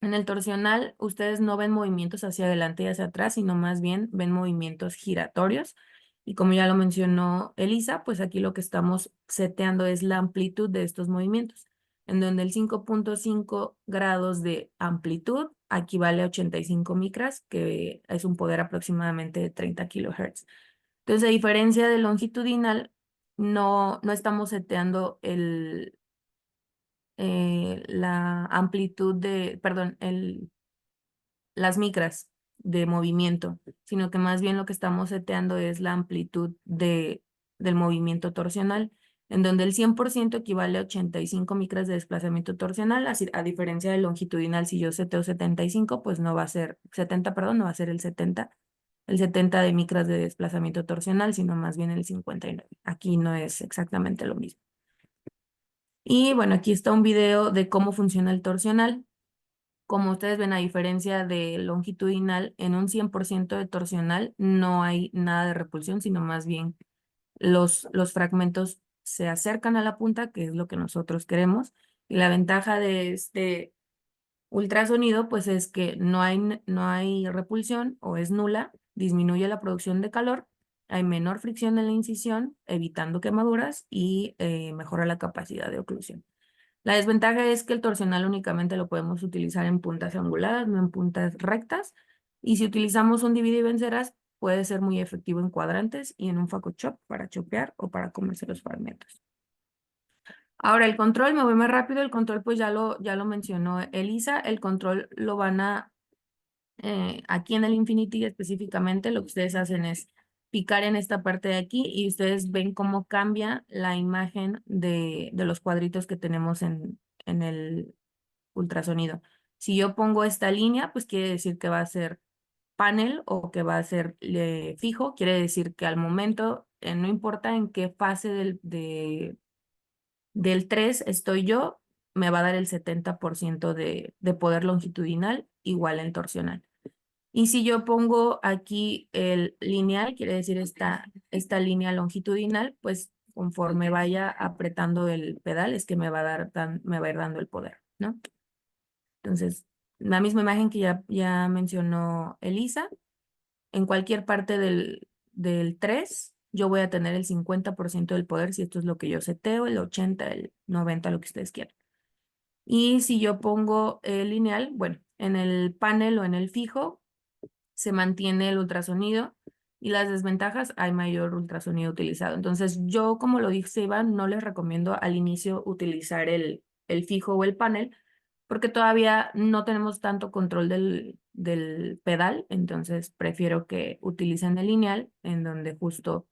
En el torsional, ustedes no ven movimientos hacia adelante y hacia atrás, sino más bien ven movimientos giratorios. Y como ya lo mencionó Elisa, pues aquí lo que estamos seteando es la amplitud de estos movimientos, en donde el 5.5 grados de amplitud equivale a 85 micras, que es un poder aproximadamente de 30 kilohertz. Entonces, a diferencia del longitudinal, no estamos seteando la amplitud las micras de movimiento, sino que más bien lo que estamos seteando es la amplitud del movimiento torsional, en donde el 100% equivale a 85 micras de desplazamiento torsional, a diferencia del longitudinal, si yo seteo 75, pues no va a ser, 70, perdón, no va a ser el 70 de micras de desplazamiento torsional, sino más bien el 59. Aquí no es exactamente lo mismo. Y bueno, aquí está un video de cómo funciona el torsional. Como ustedes ven, a diferencia de longitudinal, en un 100% de torsional no hay nada de repulsión, sino más bien los fragmentos se acercan a la punta, que es lo que nosotros queremos. Y la ventaja de este ultrasonido, pues es que no hay repulsión o es nula, disminuye la producción de calor, hay menor fricción en la incisión, evitando quemaduras y mejora la capacidad de oclusión. La desventaja es que el torsional únicamente lo podemos utilizar en puntas anguladas, no en puntas rectas. Y si utilizamos un divide y vencerás, puede ser muy efectivo en cuadrantes y en un faco chop para chopear o para comerse los fragmentos. Ahora, el control, me voy más rápido. El control, pues ya lo mencionó Elisa. El control lo van a, aquí en el Infinity específicamente, lo que ustedes hacen es picar en esta parte de aquí y ustedes ven cómo cambia la imagen de los cuadritos que tenemos en el ultrasonido. Si yo pongo esta línea, pues quiere decir que va a ser panel o que va a ser fijo, quiere decir que al momento no importa en qué fase del 3 estoy yo, me va a dar el 70% de poder longitudinal igual en torsional. Y si yo pongo aquí el lineal, quiere decir esta línea longitudinal, pues conforme vaya apretando el pedal es que me va a ir dando el poder, ¿no? Entonces, la misma imagen que ya mencionó Elisa, en cualquier parte del 3, yo voy a tener el 50% del poder si esto es lo que yo seteo, el 80, el 90, lo que ustedes quieran. Y si yo pongo el lineal, bueno, en el panel o en el fijo, se mantiene el ultrasonido y las desventajas, hay mayor ultrasonido utilizado. Entonces, yo, como lo dice Iván, no les recomiendo al inicio utilizar el fijo o el panel, porque todavía no tenemos tanto control del pedal, entonces prefiero que utilicen el lineal, en donde justo,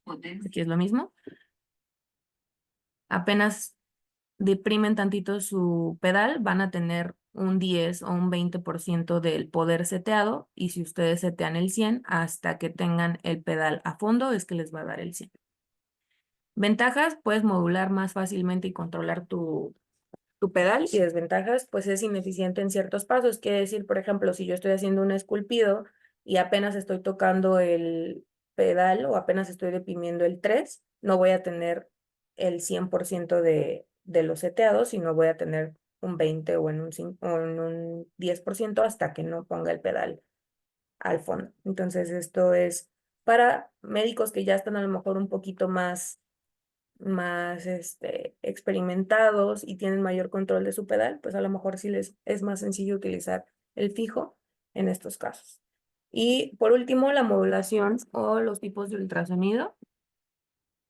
aquí es lo mismo, apenas deprimen tantito su pedal, van a tener un 10 o un 20% del poder seteado, y si ustedes setean el 100 hasta que tengan el pedal a fondo es que les va a dar el 100. Ventajas, puedes modular más fácilmente y controlar tu pedal, y desventajas, pues es ineficiente en ciertos pasos. Quiere decir, por ejemplo, si yo estoy haciendo un esculpido y apenas estoy tocando el pedal o apenas estoy deprimiendo el 3, no voy a tener el 100% de los seteados, sino voy a tener un 20 o en un 10% hasta que no ponga el pedal al fondo. Entonces, esto es para médicos que ya están a lo mejor un poquito más experimentados y tienen mayor control de su pedal, pues a lo mejor sí les es más sencillo utilizar el fijo en estos casos. Y por último, la modulación o los tipos de ultrasonido.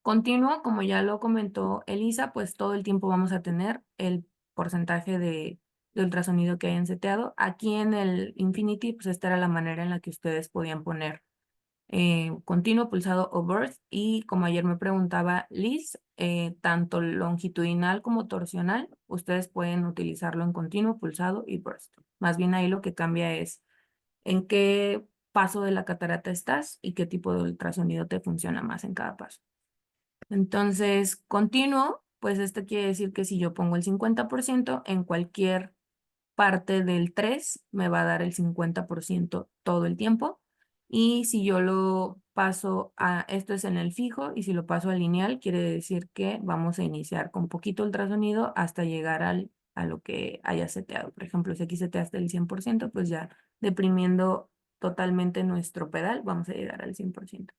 Continuo, como ya lo comentó Elisa, pues todo el tiempo vamos a tener el porcentaje de ultrasonido que hayan seteado. Aquí en el Infinity, pues esta era la manera en la que ustedes podían poner continuo, pulsado o burst. Y como ayer me preguntaba Liz, tanto longitudinal como torsional, ustedes pueden utilizarlo en continuo, pulsado y burst. Más bien ahí lo que cambia es en qué paso de la catarata estás y qué tipo de ultrasonido te funciona más en cada paso. Entonces, continuo, pues esto quiere decir que si yo pongo el 50% en cualquier parte del 3, me va a dar el 50% todo el tiempo. Y si yo lo paso esto es en el fijo, y si lo paso al lineal, quiere decir que vamos a iniciar con poquito ultrasonido hasta llegar a lo que haya seteado. Por ejemplo, si aquí seteaste el 100%, pues ya deprimiendo totalmente nuestro pedal, vamos a llegar al 100%.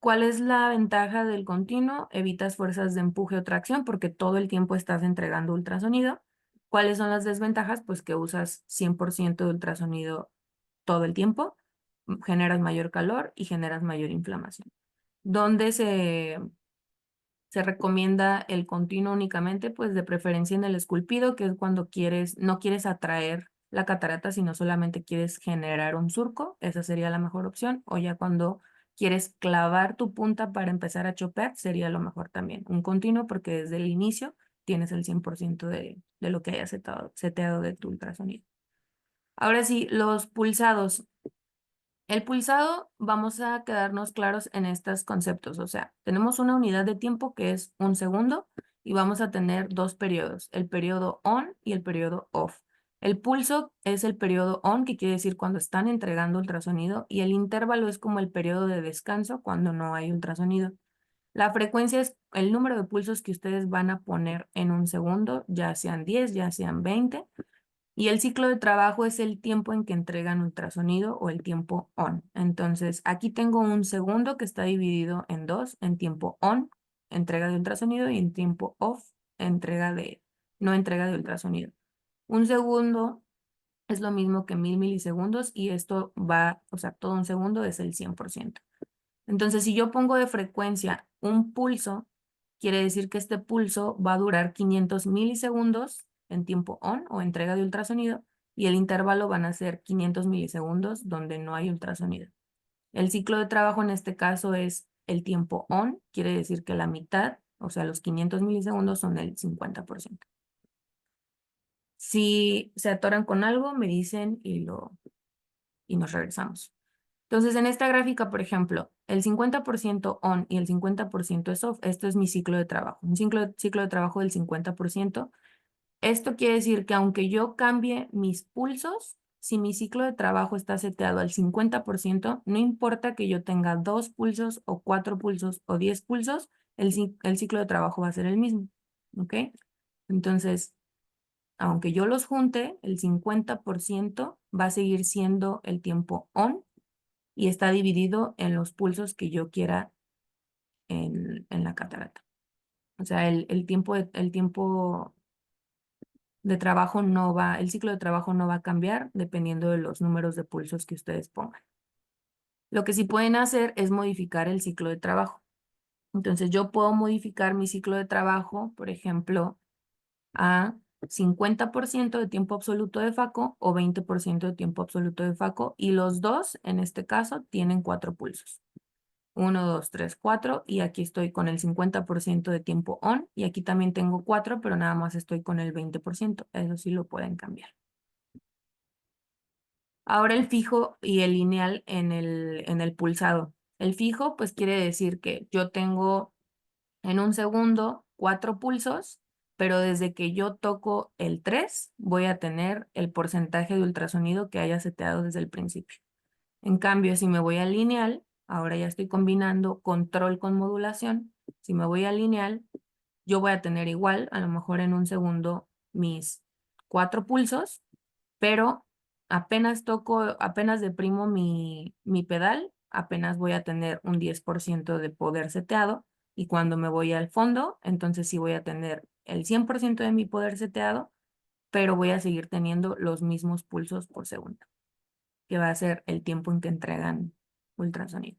¿Cuál es la ventaja del continuo? Evitas fuerzas de empuje o tracción porque todo el tiempo estás entregando ultrasonido. ¿Cuáles son las desventajas? Pues que usas 100% de ultrasonido todo el tiempo, generas mayor calor y generas mayor inflamación. ¿Dónde se recomienda el continuo únicamente? Pues de preferencia en el esculpido, que es cuando no quieres atraer la catarata, sino solamente quieres generar un surco. Esa sería la mejor opción. O ya cuando quieres clavar tu punta para empezar a chopear, sería lo mejor también. Un continuo, porque desde el inicio tienes el 100% de lo que hayas seteado de tu ultrasonido. Ahora sí, los pulsados. El pulsado, vamos a quedarnos claros en estos conceptos. O sea, tenemos una unidad de tiempo que es 1 segundo y vamos a tener 2 periodos, el periodo on y el periodo off. El pulso es el periodo on, que quiere decir cuando están entregando ultrasonido, y el intervalo es como el periodo de descanso cuando no hay ultrasonido. La frecuencia es el número de pulsos que ustedes van a poner en 1 segundo, ya sean 10, ya sean 20. Y el ciclo de trabajo es el tiempo en que entregan ultrasonido o el tiempo on. Entonces, aquí tengo 1 segundo que está dividido en 2, en tiempo on, entrega de ultrasonido, y en tiempo off, no entrega de ultrasonido. 1 segundo es lo mismo que 1000 milisegundos, y esto va, o sea, todo 1 segundo es el 100%. Entonces, si yo pongo de frecuencia un pulso, quiere decir que este pulso va a durar 500 milisegundos en tiempo on o entrega de ultrasonido, y el intervalo van a ser 500 milisegundos donde no hay ultrasonido. El ciclo de trabajo en este caso es el tiempo on, quiere decir que la mitad, o sea, los 500 milisegundos son el 50%. Si se atoran con algo, me dicen y y nos regresamos. Entonces, en esta gráfica, por ejemplo, el 50% on y el 50% es off. Esto es mi ciclo de trabajo. Un ciclo de trabajo del 50%. Esto quiere decir que aunque yo cambie mis pulsos, si mi ciclo de trabajo está seteado al 50%, no importa que yo tenga 2 pulsos o 4 pulsos o 10 pulsos, el ciclo de trabajo va a ser el mismo. ¿Ok? Entonces, aunque yo los junte, el 50% va a seguir siendo el tiempo on y está dividido en los pulsos que yo quiera en la catarata. O sea, el tiempo de trabajo no va, el ciclo de trabajo no va a cambiar dependiendo de los números de pulsos que ustedes pongan. Lo que sí pueden hacer es modificar el ciclo de trabajo. Entonces yo puedo modificar mi ciclo de trabajo, por ejemplo, a 50% de tiempo absoluto de FACO o 20% de tiempo absoluto de FACO, y los dos, en este caso, tienen 4 pulsos. 1, 2, 3, 4, y aquí estoy con el 50% de tiempo on, y aquí también tengo 4, pero nada más estoy con el 20%. Eso sí lo pueden cambiar. Ahora el fijo y el lineal en el pulsado. El fijo, pues quiere decir que yo tengo en un segundo 4 pulsos, pero desde que yo toco el 3, voy a tener el porcentaje de ultrasonido que haya seteado desde el principio. En cambio, si me voy al lineal, ahora ya estoy combinando control con modulación. Si me voy al lineal, yo voy a tener igual, a lo mejor en un segundo, mis 4 pulsos, pero apenas deprimo mi pedal, apenas voy a tener un 10% de poder seteado, y cuando me voy al fondo, entonces sí voy a tener el 100% de mi poder seteado, pero voy a seguir teniendo los mismos pulsos por segundo, que va a ser el tiempo en que entregan ultrasonido.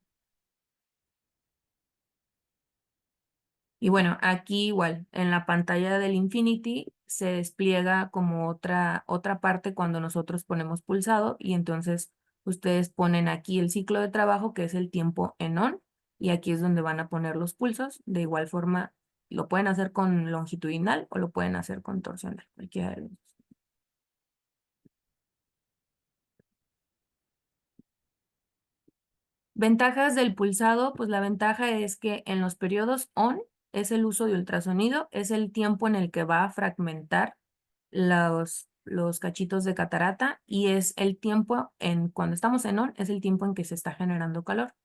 Y bueno, aquí igual, en la pantalla del Infinity se despliega como otra parte cuando nosotros ponemos pulsado, y entonces ustedes ponen aquí el ciclo de trabajo, que es el tiempo en on, y aquí es donde van a poner los pulsos. De igual forma, lo pueden hacer con longitudinal o lo pueden hacer con torsional, cualquiera de los dos. Ventajas del pulsado, pues la ventaja es que en los periodos on es el uso de ultrasonido, es el tiempo en el que va a fragmentar los cachitos de catarata, y es el tiempo cuando estamos en on, es el tiempo en que se está generando calor.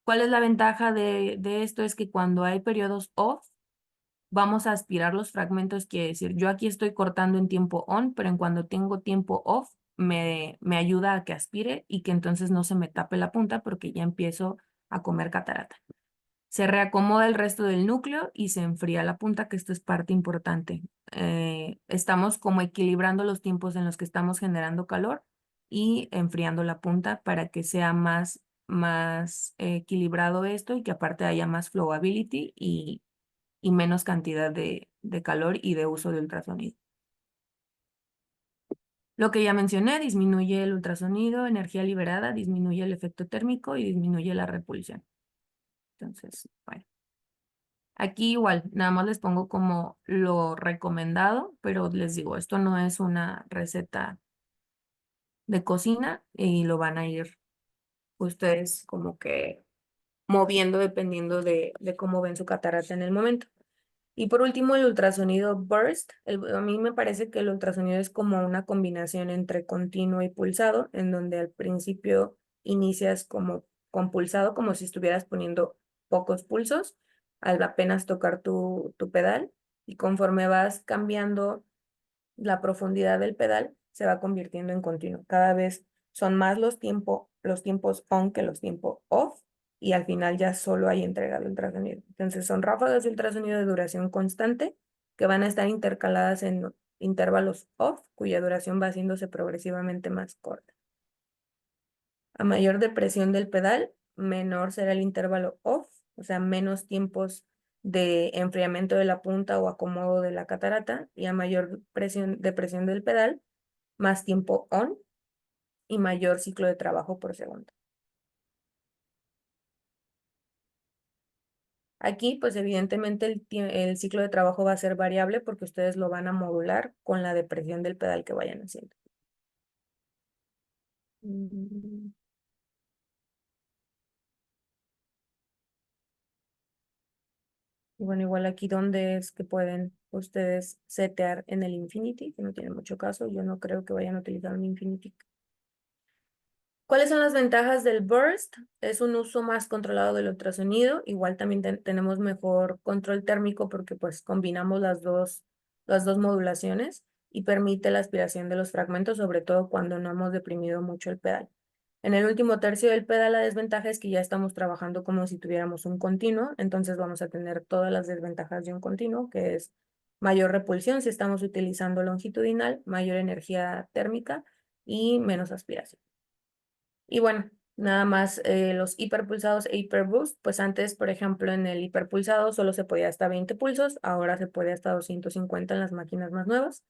¿Cuál es la ventaja de esto? Es que cuando hay periodos off, vamos a aspirar los fragmentos, quiere decir, yo aquí estoy cortando en tiempo on, pero en cuando tengo tiempo off, me ayuda a que aspire y que entonces no se me tape la punta porque ya empiezo a comer catarata. Se reacomoda el resto del núcleo y se enfría la punta, que esto es parte importante. Estamos como equilibrando los tiempos en los que estamos generando calor y enfriando la punta para que sea más equilibrado esto, y que aparte haya más flowability y menos cantidad de calor y de uso de ultrasonido. Lo que ya mencioné, disminuye el ultrasonido, energía liberada, disminuye el efecto térmico y disminuye la repulsión. Entonces, bueno. Aquí igual, nada más les pongo como lo recomendado, pero les digo, esto no es una receta de cocina y lo van a ir ustedes como que moviendo dependiendo de cómo ven su catarata en el momento. Y por último, el ultrasonido burst. A mí me parece que el ultrasonido es como una combinación entre continuo y pulsado, en donde al principio inicias como con pulsado, como si estuvieras poniendo pocos pulsos al apenas tocar tu pedal, y conforme vas cambiando la profundidad del pedal, se va convirtiendo en continuo. Cada vez son más los tiempos on que los tiempos off, y al final ya solo hay entrega de ultrasonido. Entonces son ráfagas de ultrasonido de duración constante que van a estar intercaladas en intervalos off, cuya duración va haciéndose progresivamente más corta. A mayor depresión del pedal, menor será el intervalo off, o sea, menos tiempos de enfriamiento de la punta o acomodo de la catarata, y a mayor depresión del pedal, más tiempo on y mayor ciclo de trabajo por segundo. Aquí, pues evidentemente el ciclo de trabajo va a ser variable porque ustedes lo van a modular con la depresión del pedal que vayan haciendo. Mm, y bueno, igual aquí donde es que pueden ustedes setear en el Infinity, que no tiene mucho caso, yo no creo que vayan a utilizar un Infinity. ¿Cuáles son las ventajas del burst? Es un uso más controlado del ultrasonido. Igual también tenemos mejor control térmico porque pues combinamos las dos modulaciones y permite la aspiración de los fragmentos, sobre todo cuando no hemos deprimido mucho el pedal. En el último tercio del pedal, la desventaja es que ya estamos trabajando como si tuviéramos un continuo, entonces vamos a tener todas las desventajas de un continuo, que es mayor repulsión si estamos utilizando longitudinal, mayor energía térmica y menos aspiración. Y bueno, nada más los hiperpulsados e hiperboost, pues antes, por ejemplo, en el hiperpulsado solo se podía hasta 20 pulsos, ahora se puede hasta 250 en las máquinas más nuevas.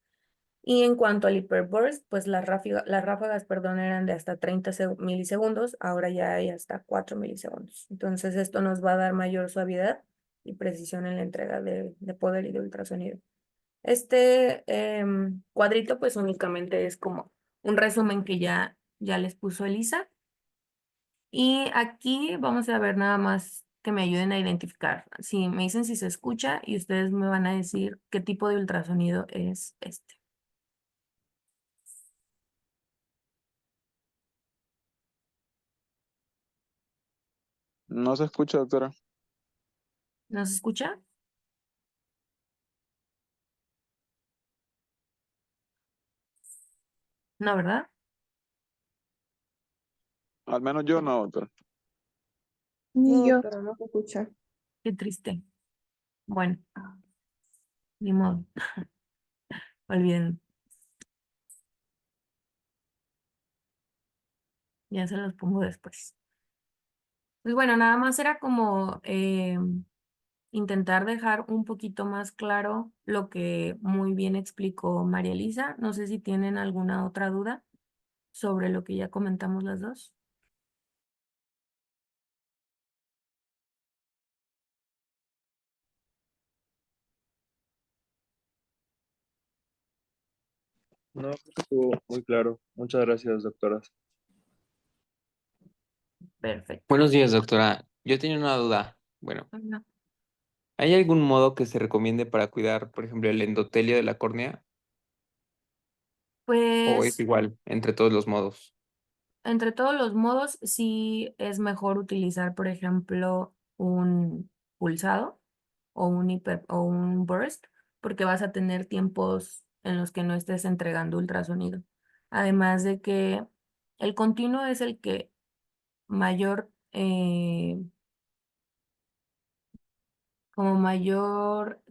Y en cuanto al hiperburst, pues las ráfagas, perdón, eran de hasta 30 milisegundos, ahora ya hay hasta 4 milisegundos. Entonces esto nos va a dar mayor suavidad y precisión en la entrega de poder y de ultrasonido. Este cuadrito pues únicamente es como un resumen que ya les puso Elisa. Y aquí vamos a ver nada más que me ayuden a identificar. Si me dicen si se escucha y ustedes me van a decir qué tipo de ultrasonido es este. No se escucha, doctora. ¿No se escucha? No, ¿verdad? Al menos yo no, doctora. Ni No, yo. doctora, no se escucha. Qué triste. Bueno, ni modo. Olviden. Ya se los pongo después. Pues bueno, nada más era como intentar dejar un poquito más claro lo que muy bien explicó María Elisa. No sé si tienen alguna otra duda sobre lo que ya comentamos las dos. No, creo que estuvo muy claro. Muchas gracias, doctoras. Perfecto. Buenos días, doctora. Yo tenía una duda. Bueno, Bueno, ¿hay algún modo que se recomiende para cuidar, por ejemplo, el endotelio de la córnea? ¿O es pues igual entre todos los modos? entre todos los modos, sí es mejor utilizar, por ejemplo, un pulsado o un burst, porque vas a tener tiempos en los que no estés entregando ultrasonido. Además de que el continuo es el que mayor,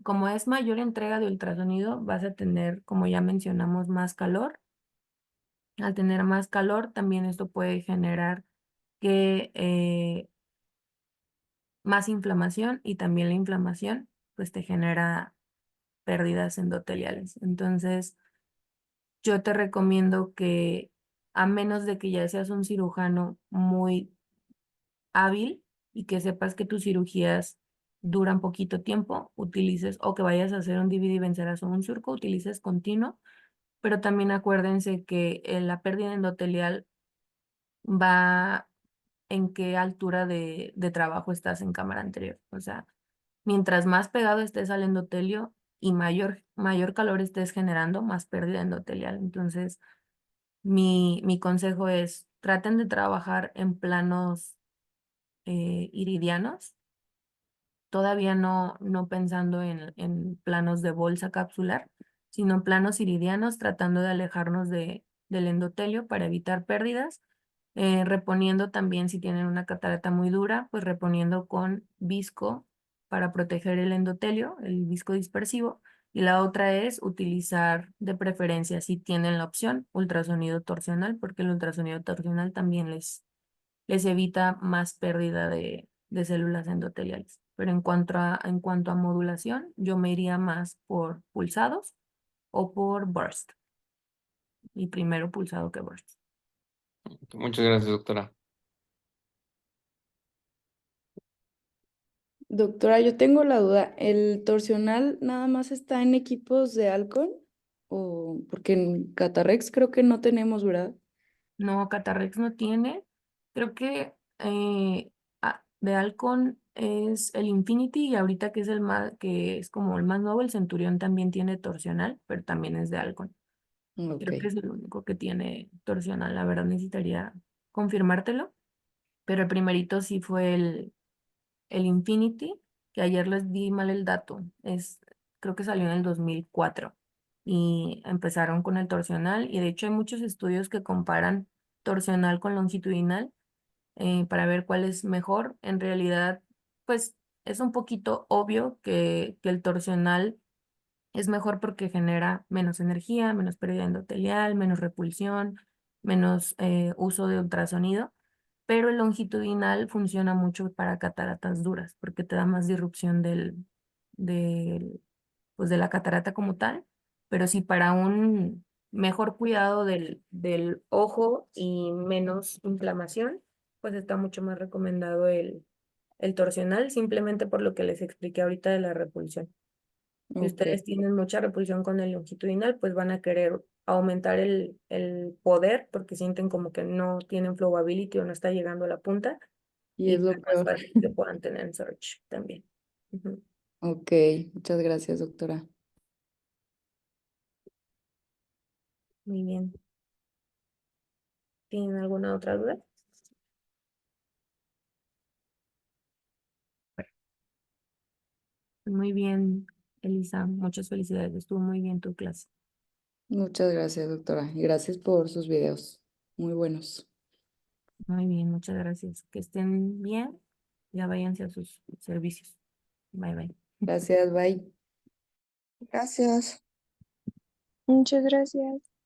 como es mayor entrega de ultrasonido, vas a tener, como ya mencionamos, más calor. Al tener más calor, también esto puede generar que más inflamación y también la inflamación pues te genera pérdidas endoteliales. Entonces, yo te recomiendo que a menos de que ya seas un cirujano muy hábil y que sepas que tus cirugías duran poquito tiempo, utilices o que vayas a hacer un divide y vencerás o un surco, utilices continuo, pero también acuérdense que la pérdida endotelial va en qué altura de trabajo estás en cámara anterior. O sea, mientras más pegado estés al endotelio y mayor calor estés generando, más pérdida endotelial. Entonces, mi consejo es, traten de trabajar en planos iridianos, todavía no pensando en planos de bolsa capsular, sino en planos iridianos, tratando de alejarnos del endotelio para evitar pérdidas, reponiendo también si tienen una catarata muy dura, pues reponiendo con visco para proteger el endotelio, el visco dispersivo, y la otra es utilizar de preferencia, si tienen la opción, ultrasonido torsional, porque el ultrasonido torsional también les evita más pérdida de células endoteliales. Pero en cuanto a modulación, yo me iría más por pulsados o por burst. Y primero pulsado que burst. Muchas gracias, doctora. Doctora, yo tengo la duda, ¿el torsional nada más está en equipos de Alcon? O porque en Catarrex creo que no tenemos, ¿verdad? No, Catarrex no tiene. Creo que de Alcon es el Infinity y ahorita que es el más, que es como el más nuevo, el Centurión también tiene torsional, pero también es de Alcon. Ok, Creo que es el único que tiene torsional. La verdad necesitaría confirmártelo, pero el primerito sí fue el Infinity, que ayer les di mal el dato. Creo que salió en el 2004 y empezaron con el torsional y de hecho hay muchos estudios que comparan torsional con longitudinal para ver cuál es mejor. En realidad, pues es un poquito obvio que el torsional es mejor porque genera menos energía, menos pérdida endotelial, menos repulsión, menos uso de ultrasonido, pero el longitudinal funciona mucho para cataratas duras porque te da más disrupción pues de la catarata como tal, pero sí para un mejor cuidado del ojo y menos inflamación, pues está mucho más recomendado el torsional, simplemente por lo que les expliqué ahorita de la repulsión. Si ok. ustedes tienen mucha repulsión con el longitudinal, pues van a querer aumentar el poder porque sienten como que no tienen flowability o no está llegando a la punta Y y es lo es más peor. fácil que puedan tener Surge también. Ujú. Ok, muchas gracias, doctora. Muy bien. ¿Tienen alguna otra duda? Muy bien, Elisa. Muchas felicidades. Estuvo muy bien tu clase. Muchas gracias, doctora. Y gracias por sus videos. Muy buenos. Muy bien, muchas gracias. Que estén bien. Ya váyanse a sus servicios. Bye, bye. Gracias, bye. Gracias. Muchas gracias.